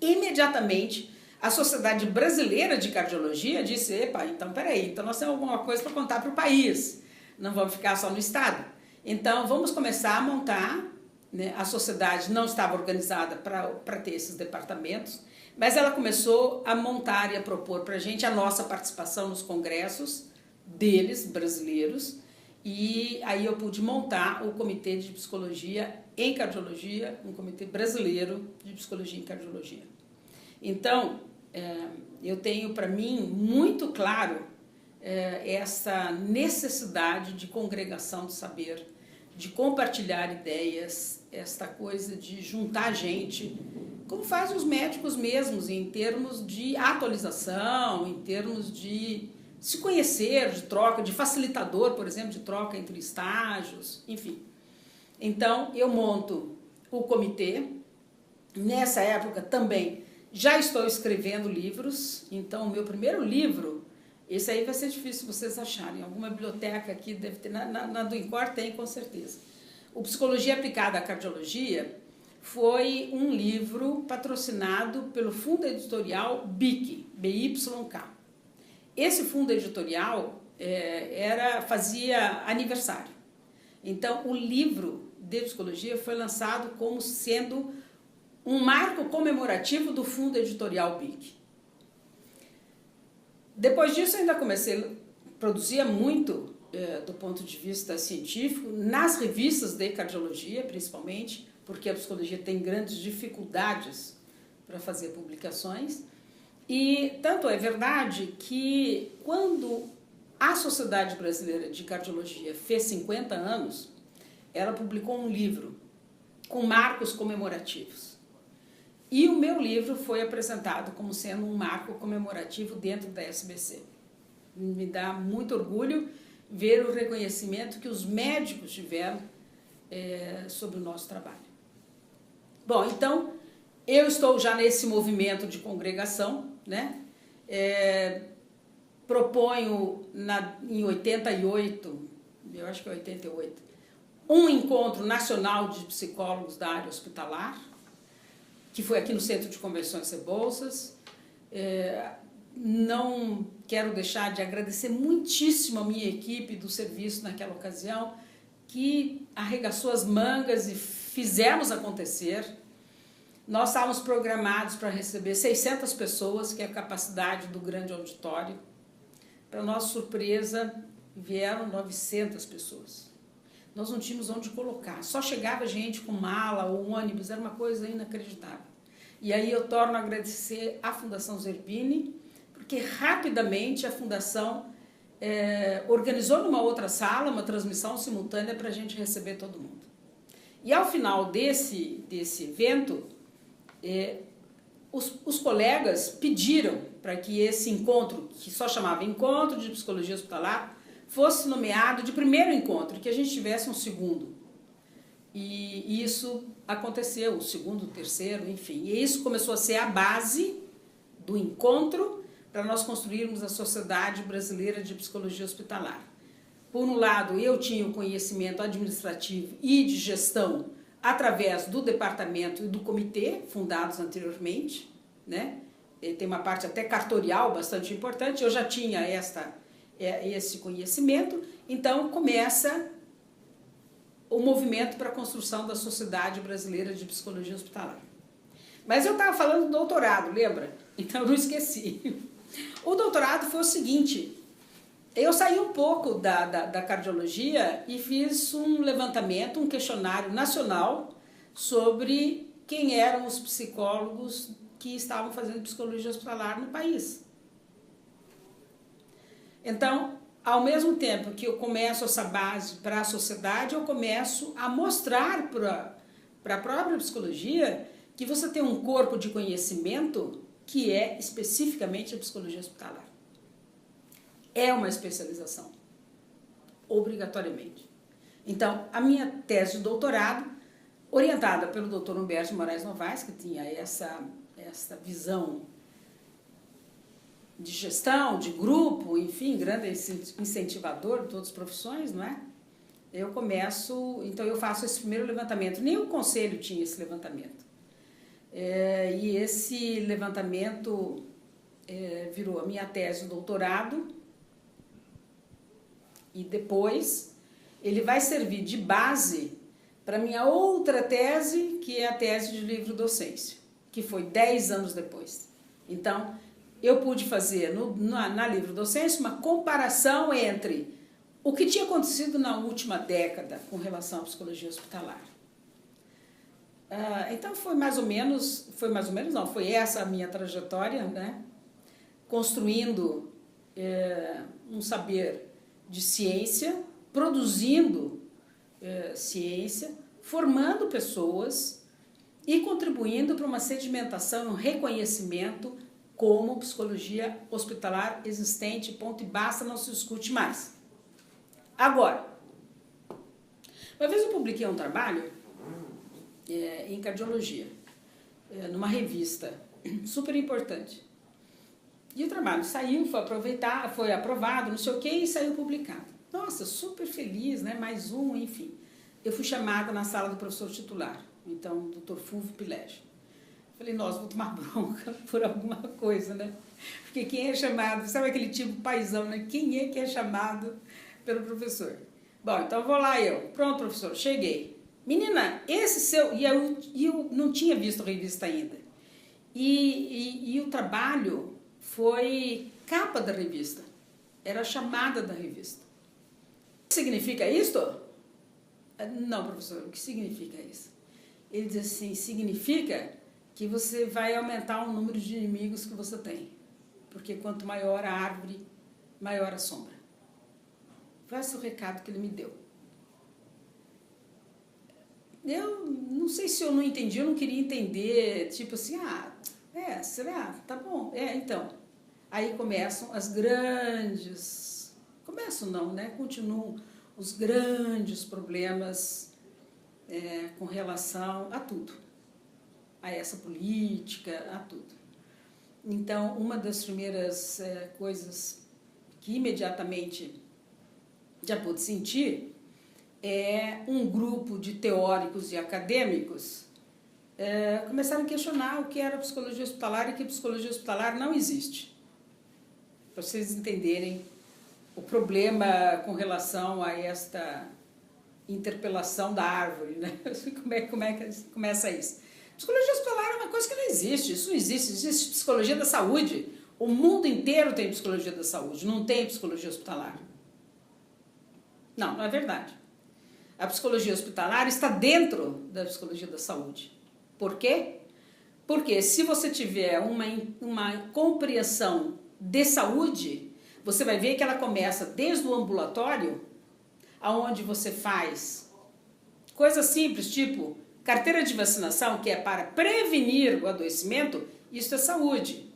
Imediatamente, a Sociedade Brasileira de Cardiologia disse, epa, então peraí, então nós temos alguma coisa para contar para o país, não vamos ficar só no Estado. Então, vamos começar a montar, né? A sociedade não estava organizada para ter esses departamentos, mas ela começou a montar e a propor para a gente a nossa participação nos congressos deles, brasileiros, e aí eu pude montar o Comitê de Psicologia em Cardiologia, um comitê brasileiro de psicologia em cardiologia. Então, eu tenho para mim muito claro essa necessidade de congregação de saber, de compartilhar ideias, esta coisa de juntar gente, como fazem os médicos mesmos, em termos de atualização, em termos de se conhecer, de troca, de facilitador, por exemplo, de troca entre estágios, enfim. Então, eu monto o comitê. Nessa época também já estou escrevendo livros, então o meu primeiro livro, esse aí vai ser difícil vocês acharem, alguma biblioteca aqui deve ter, na do INCOR tem com certeza. O Psicologia Aplicada à Cardiologia foi um livro patrocinado pelo fundo editorial BYK, BYK. Esse fundo editorial fazia aniversário. Então, o livro de psicologia foi lançado como sendo um marco comemorativo do fundo editorial BYK. Depois disso, eu ainda comecei, produzia muito do ponto de vista científico, nas revistas de cardiologia, principalmente, porque a psicologia tem grandes dificuldades para fazer publicações. E tanto é verdade que quando a Sociedade Brasileira de Cardiologia fez 50 anos, ela publicou um livro com marcos comemorativos. E o meu livro foi apresentado como sendo um marco comemorativo dentro da SBC. Me dá muito orgulho ver o reconhecimento que os médicos tiveram sobre o nosso trabalho. Bom, então, eu estou já nesse movimento de congregação, né? Proponho em 88, eu acho que é 88, um encontro nacional de psicólogos da área hospitalar, que foi aqui no Centro de Convenções Rebouças. Não quero deixar de agradecer muitíssimo a minha equipe do serviço naquela ocasião, que arregaçou as mangas e fizemos acontecer. Nós estávamos programados para receber 600 pessoas, que é a capacidade do grande auditório. Para nossa surpresa, vieram 900 pessoas. Nós não tínhamos onde colocar, só chegava gente com mala ou ônibus, era uma coisa inacreditável. E aí eu torno a agradecer à Fundação Zerbini, porque rapidamente a Fundação organizou numa outra sala uma transmissão simultânea para a gente receber todo mundo. E ao final desse evento, os colegas pediram para que esse encontro, que só chamava Encontro de Psicologia Hospitalar, fosse nomeado de primeiro encontro, que a gente tivesse um segundo. E isso aconteceu, o segundo, o terceiro, enfim. E isso começou a ser a base do encontro para nós construirmos a Sociedade Brasileira de Psicologia Hospitalar. Por um lado, eu tinha o conhecimento administrativo e de gestão através do departamento e do comitê, fundados anteriormente, né? tem uma parte até cartorial bastante importante, eu já tinha esse conhecimento, então começa o movimento para a construção da Sociedade Brasileira de Psicologia Hospitalar. Mas eu estava falando do doutorado, lembra? Então eu não esqueci. O doutorado foi o seguinte, eu saí um pouco da cardiologia e fiz um levantamento, um questionário nacional sobre quem eram os psicólogos que estavam fazendo psicologia hospitalar no país. Então, ao mesmo tempo que eu começo essa base para a sociedade, eu começo a mostrar para a própria psicologia que você tem um corpo de conhecimento que é especificamente a psicologia hospitalar. É uma especialização, obrigatoriamente. Então, a minha tese de doutorado, orientada pelo Dr. Humberto de Moraes Novaes, que tinha essa visão de gestão, de grupo, enfim, grande incentivador de todas as profissões, não é? Então eu faço esse primeiro levantamento. Nem o conselho tinha esse levantamento. E esse levantamento virou a minha tese de doutorado e depois ele vai servir de base para a minha outra tese, que é a tese de livro-docência, que foi 10 anos depois. Então, eu pude fazer na livro-docência uma comparação entre o que tinha acontecido na última década com relação à psicologia hospitalar. Então foi essa a minha trajetória, né? Construindo um saber de ciência, produzindo ciência, formando pessoas e contribuindo para uma sedimentação, um reconhecimento como psicologia hospitalar existente, ponto e basta, não se discute mais. Agora, uma vez eu publiquei um trabalho em cardiologia, numa revista super importante. E o trabalho saiu, foi aprovado, não sei o que, e saiu publicado. Nossa, super feliz, né? Mais um, enfim. Eu fui chamada na sala do professor titular, então, o Dr. Fulvio Pilege. Falei, nossa, vou tomar bronca por alguma coisa, né? Porque quem é chamado, sabe aquele tipo paizão, né? Quem é que é chamado pelo professor? Bom, então vou lá eu. Pronto, professor, cheguei. Menina, esse seu... E eu não tinha visto a revista ainda. E o trabalho foi capa da revista. Era a chamada da revista. O que significa isto? Não, professor, o que significa isso? Ele diz assim, significa que você vai aumentar o número de inimigos que você tem. Porque quanto maior a árvore, maior a sombra. Foi esse o recado que ele me deu. Eu não sei se eu não entendi, eu não queria entender, tipo assim, será? Tá bom. Então. Aí começam as grandes... Começam não, né? Continuam os grandes problemas com relação a tudo. A essa política, a tudo. Então, uma das primeiras coisas que imediatamente já pude sentir é um grupo de teóricos e acadêmicos começaram a questionar o que era psicologia hospitalar e que psicologia hospitalar não existe. Para vocês entenderem o problema com relação a esta interpelação da árvore, né? Como é que começa isso? Psicologia hospitalar é uma coisa que não existe, isso não existe, existe psicologia da saúde. O mundo inteiro tem psicologia da saúde, não tem psicologia hospitalar. Não é verdade. A psicologia hospitalar está dentro da psicologia da saúde. Por quê? Porque se você tiver uma compreensão de saúde, você vai ver que ela começa desde o ambulatório, onde você faz coisas simples, tipo carteira de vacinação, que é para prevenir o adoecimento, isso é saúde.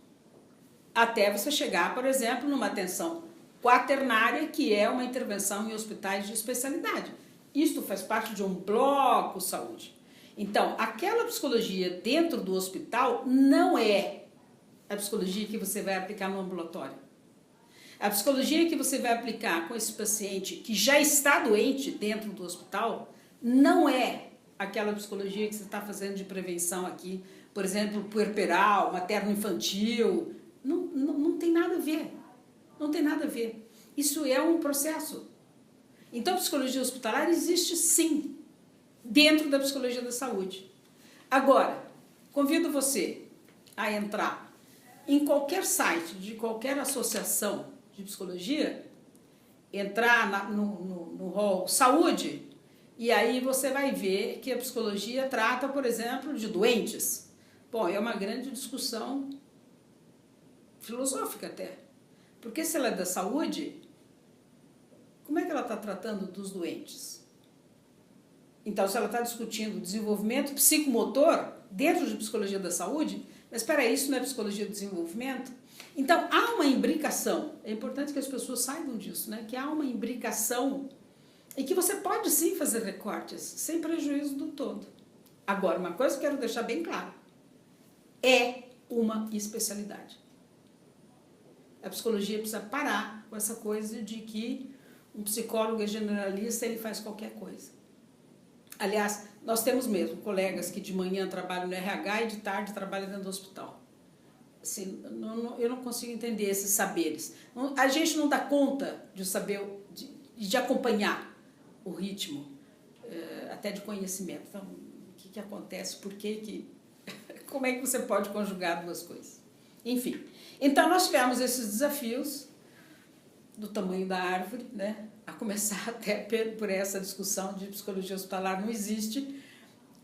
Até você chegar, por exemplo, numa atenção quaternária, que é uma intervenção em hospitais de especialidade. Isto faz parte de um bloco saúde. Então, aquela psicologia dentro do hospital não é a psicologia que você vai aplicar no ambulatório. A psicologia que você vai aplicar com esse paciente que já está doente dentro do hospital não é aquela psicologia que você está fazendo de prevenção aqui por exemplo, puerperal, materno-infantil. Não tem nada a ver. Não tem nada a ver. Isso é um processo. Então, a psicologia hospitalar existe sim, dentro da psicologia da saúde. Agora, convido você a entrar em qualquer site de qualquer associação de psicologia, entrar no rol saúde, e aí você vai ver que a psicologia trata, por exemplo, de doentes. Bom, é uma grande discussão filosófica até. Porque se ela é da saúde, como é que ela está tratando dos doentes? Então, se ela está discutindo desenvolvimento psicomotor dentro de psicologia da saúde, mas espera aí, isso não é psicologia do desenvolvimento? Então, há uma imbricação. É importante que as pessoas saibam disso, né? Que há uma imbricação e que você pode sim fazer recortes, sem prejuízo do todo. Agora, uma coisa que eu quero deixar bem claro. É uma especialidade. A psicologia precisa parar com essa coisa de que um psicólogo é generalista, ele faz qualquer coisa. Aliás, nós temos mesmo colegas que de manhã trabalham no RH e de tarde trabalham dentro do hospital. Assim, eu não consigo entender esses saberes. A gente não dá conta de saber, de acompanhar o ritmo, até de conhecimento. Então, o que acontece? Por que como é que você pode conjugar duas coisas? Enfim, então nós tivemos esses desafios do tamanho da árvore, né? A começar até por essa discussão de psicologia hospitalar não existe,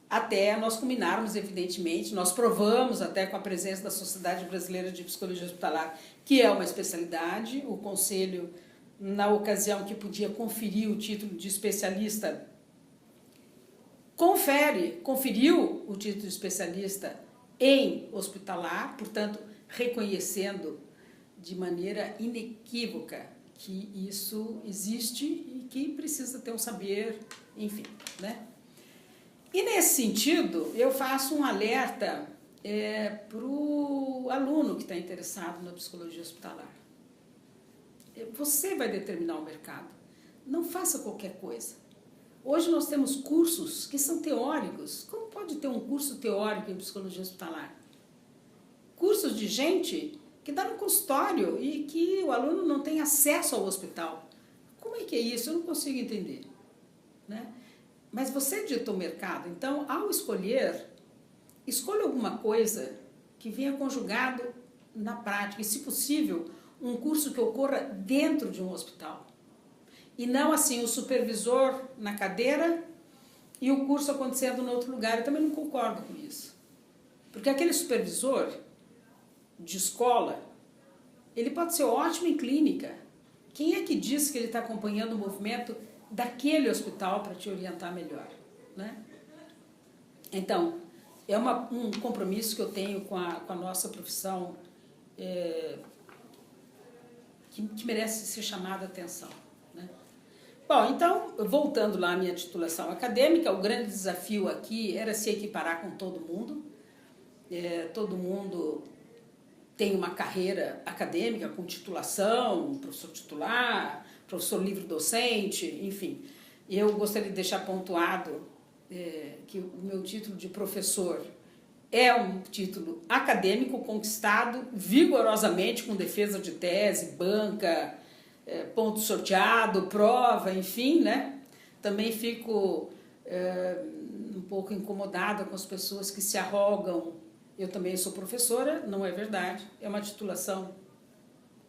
até nós culminarmos, evidentemente, nós provamos até com a presença da Sociedade Brasileira de Psicologia Hospitalar, que é uma especialidade. O Conselho, na ocasião que podia conferir o título de especialista, conferiu o título de especialista em hospitalar, portanto, reconhecendo de maneira inequívoca que isso existe e que precisa ter um saber, enfim, né? E nesse sentido, eu faço um alerta para o aluno que está interessado na psicologia hospitalar. Você vai determinar o mercado. Não faça qualquer coisa. Hoje nós temos cursos que são teóricos. Como pode ter um curso teórico em psicologia hospitalar? Cursos de gente que dá no consultório e que o aluno não tem acesso ao hospital. Como é que é isso? Eu não consigo entender, né? Mas você dita o mercado, então, ao escolher, escolha alguma coisa que venha conjugado na prática, e, se possível, um curso que ocorra dentro de um hospital. E não assim, o supervisor na cadeira e o curso acontecendo em outro lugar. Eu também não concordo com isso. Porque aquele supervisor de escola, ele pode ser ótimo em clínica. Quem é que diz que ele está acompanhando o movimento daquele hospital para te orientar melhor, né? Então, é um compromisso que eu tenho com a nossa profissão que merece ser chamada a atenção, né? Bom, então, voltando lá à minha titulação acadêmica, o grande desafio aqui era se equiparar com todo mundo. Todo mundo tem uma carreira acadêmica com titulação, professor titular, professor livre-docente, enfim. Eu gostaria de deixar pontuado que o meu título de professor é um título acadêmico conquistado vigorosamente com defesa de tese, banca, ponto sorteado, prova, enfim, né? Também fico um pouco incomodada com as pessoas que se arrogam. Eu também sou professora, não é verdade. É uma titulação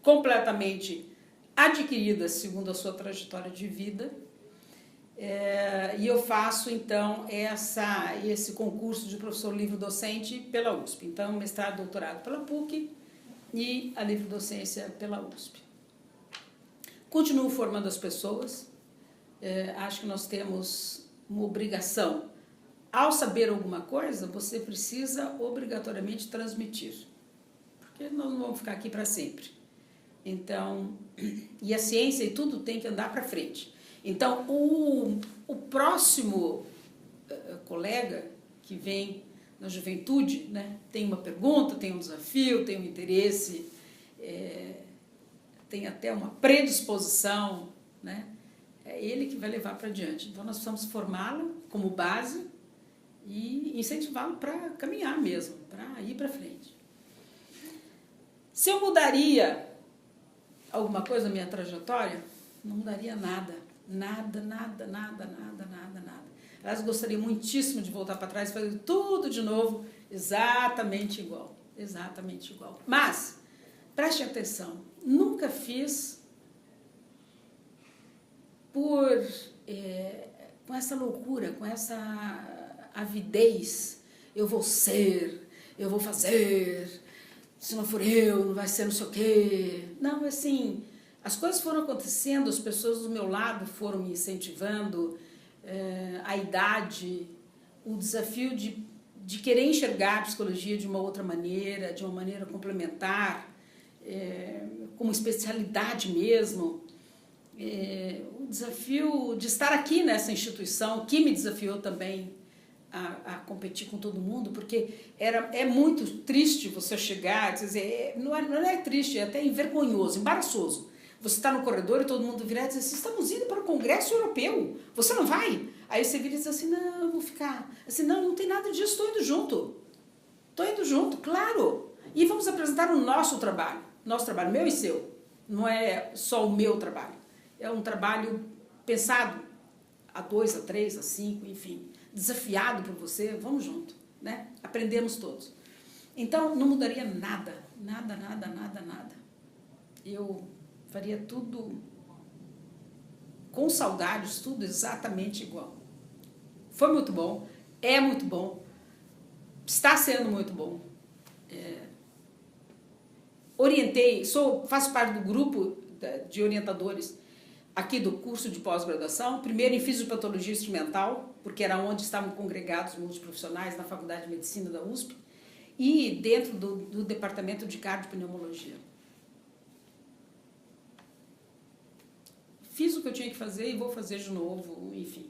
completamente adquirida segundo a sua trajetória de vida. E eu faço, então, esse concurso de professor livre-docente pela USP. Então, mestrado e doutorado pela PUC e a livre-docência pela USP. Continuo formando as pessoas. Acho que nós temos uma obrigação. Ao saber alguma coisa, você precisa obrigatoriamente transmitir. Porque nós não vamos ficar aqui para sempre. Então, e a ciência e tudo tem que andar para frente. Então, o próximo colega que vem na juventude, né, tem uma pergunta, tem um desafio, tem um interesse, tem até uma predisposição, né, é ele que vai levar para diante. Então, nós precisamos formá-lo como base e incentivá-lo para caminhar mesmo, para ir para frente. Se eu mudaria alguma coisa na minha trajetória, não mudaria nada. Nada. Aliás, gostaria muitíssimo de voltar para trás e fazer tudo de novo, exatamente igual. Exatamente igual. Mas, preste atenção, nunca fiz com essa loucura, com essa avidez, eu vou ser, eu vou fazer, se não for eu, não vai ser não sei o quê. Não, assim, as coisas foram acontecendo, as pessoas do meu lado foram me incentivando, a idade, o desafio de querer enxergar a psicologia de uma outra maneira, de uma maneira complementar, como especialidade mesmo, o desafio de estar aqui nessa instituição, que me desafiou também a competir com todo mundo, porque é muito triste você chegar, dizer, não é triste, é até envergonhoso, embaraçoso. Você está no corredor e todo mundo virar e diz assim, estamos indo para o Congresso Europeu, você não vai? Aí você vira e diz assim, não, eu vou ficar. Assim, não tem nada disso, estou indo junto. Estou indo junto, claro. E vamos apresentar o nosso trabalho, meu e seu. Não é só o meu trabalho. É um trabalho pensado a 2, a 3, a 5, enfim, desafiado por você, vamos junto, né? Aprendemos todos. Então, não mudaria nada. Eu faria tudo com saudades, tudo exatamente igual. Foi muito bom, é muito bom, está sendo muito bom. Orientei, faço parte do grupo de orientadores aqui do curso de pós-graduação, primeiro em fisiopatologia instrumental, porque era onde estavam congregados multiprofissionais na Faculdade de Medicina da USP, e dentro do departamento de cardiopneumologia. Fiz o que eu tinha que fazer e vou fazer de novo, enfim.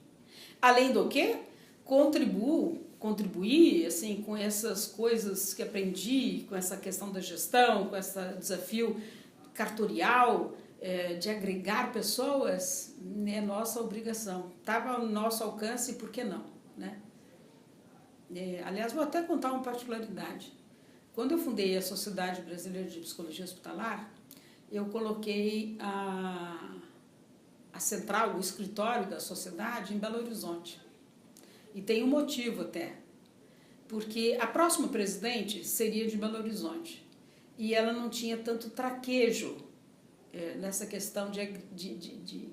Além do que, contribuir assim, com essas coisas que aprendi, com essa questão da gestão, com esse desafio cartorial, de agregar pessoas, é nossa obrigação. Estava ao nosso alcance, por que não? Né? Aliás, vou até contar uma particularidade. Quando eu fundei a Sociedade Brasileira de Psicologia Hospitalar, eu coloquei a central, o escritório da sociedade em Belo Horizonte. E tem um motivo até, porque a próxima presidente seria de Belo Horizonte e ela não tinha tanto traquejo nessa questão de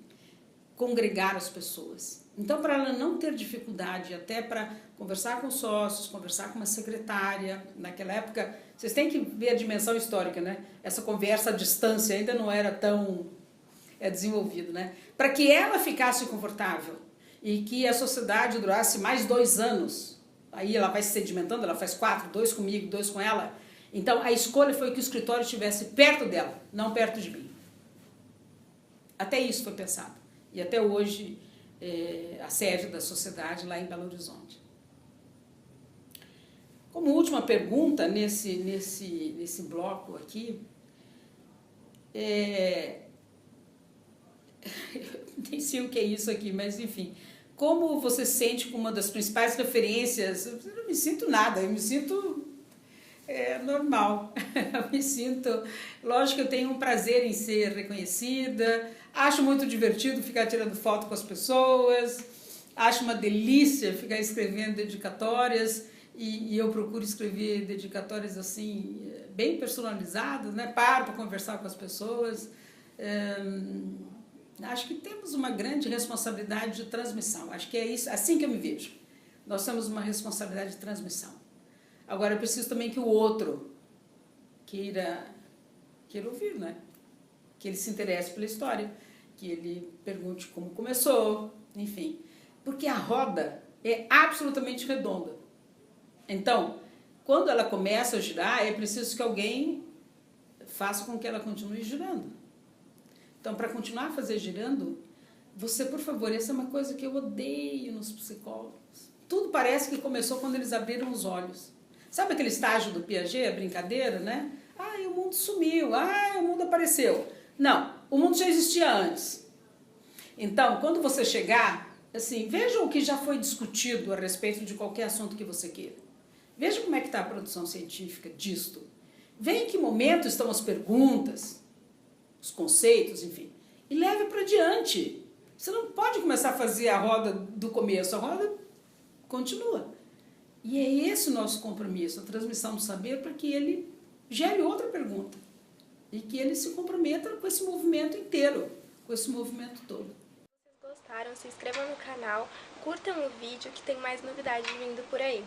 congregar as pessoas. Então, para ela não ter dificuldade até para conversar com sócios, conversar com uma secretária, naquela época, vocês têm que ver a dimensão histórica, né? Essa conversa à distância ainda não era tão desenvolvido, né? Para que ela ficasse confortável e que a sociedade durasse mais 2 anos, aí ela vai se sedimentando, ela faz 4, 2 comigo, 2 com ela. Então a escolha foi que o escritório estivesse perto dela, não perto de mim. Até isso foi pensado. E até hoje a sede da sociedade lá em Belo Horizonte. Como última pergunta nesse bloco aqui, nem sei o que é isso aqui, mas enfim, como você se sente como uma das principais referências? Eu não me sinto nada, eu me sinto normal, eu me sinto, lógico que eu tenho um prazer em ser reconhecida, acho muito divertido ficar tirando foto com as pessoas, acho uma delícia ficar escrevendo dedicatórias, e eu procuro escrever dedicatórias assim, bem personalizadas, né? Paro para conversar com as pessoas. Acho que temos uma grande responsabilidade de transmissão. Acho que é isso, assim que eu me vejo. Nós temos uma responsabilidade de transmissão. Agora, eu preciso também que o outro queira ouvir, né? Que ele se interesse pela história, que ele pergunte como começou, enfim. Porque a roda é absolutamente redonda. Então, quando ela começa a girar, é preciso que alguém faça com que ela continue girando. Então, para continuar a fazer girando, você, por favor, essa é uma coisa que eu odeio nos psicólogos. Tudo parece que começou quando eles abriram os olhos. Sabe aquele estágio do Piaget, a brincadeira, né? O mundo sumiu, o mundo apareceu. Não, o mundo já existia antes. Então, quando você chegar, Assim, veja o que já foi discutido a respeito de qualquer assunto que você queira. Veja como é que está a produção científica disto. Veja em que momento estão as perguntas, os conceitos, enfim. E leve para diante. Você não pode começar a fazer a roda do começo, a roda continua. E é esse o nosso compromisso, a transmissão do saber, para que ele gere outra pergunta. E que ele se comprometa com esse movimento inteiro, com esse movimento todo. Se vocês gostaram, se inscrevam no canal, curtam o vídeo que tem mais novidades vindo por aí.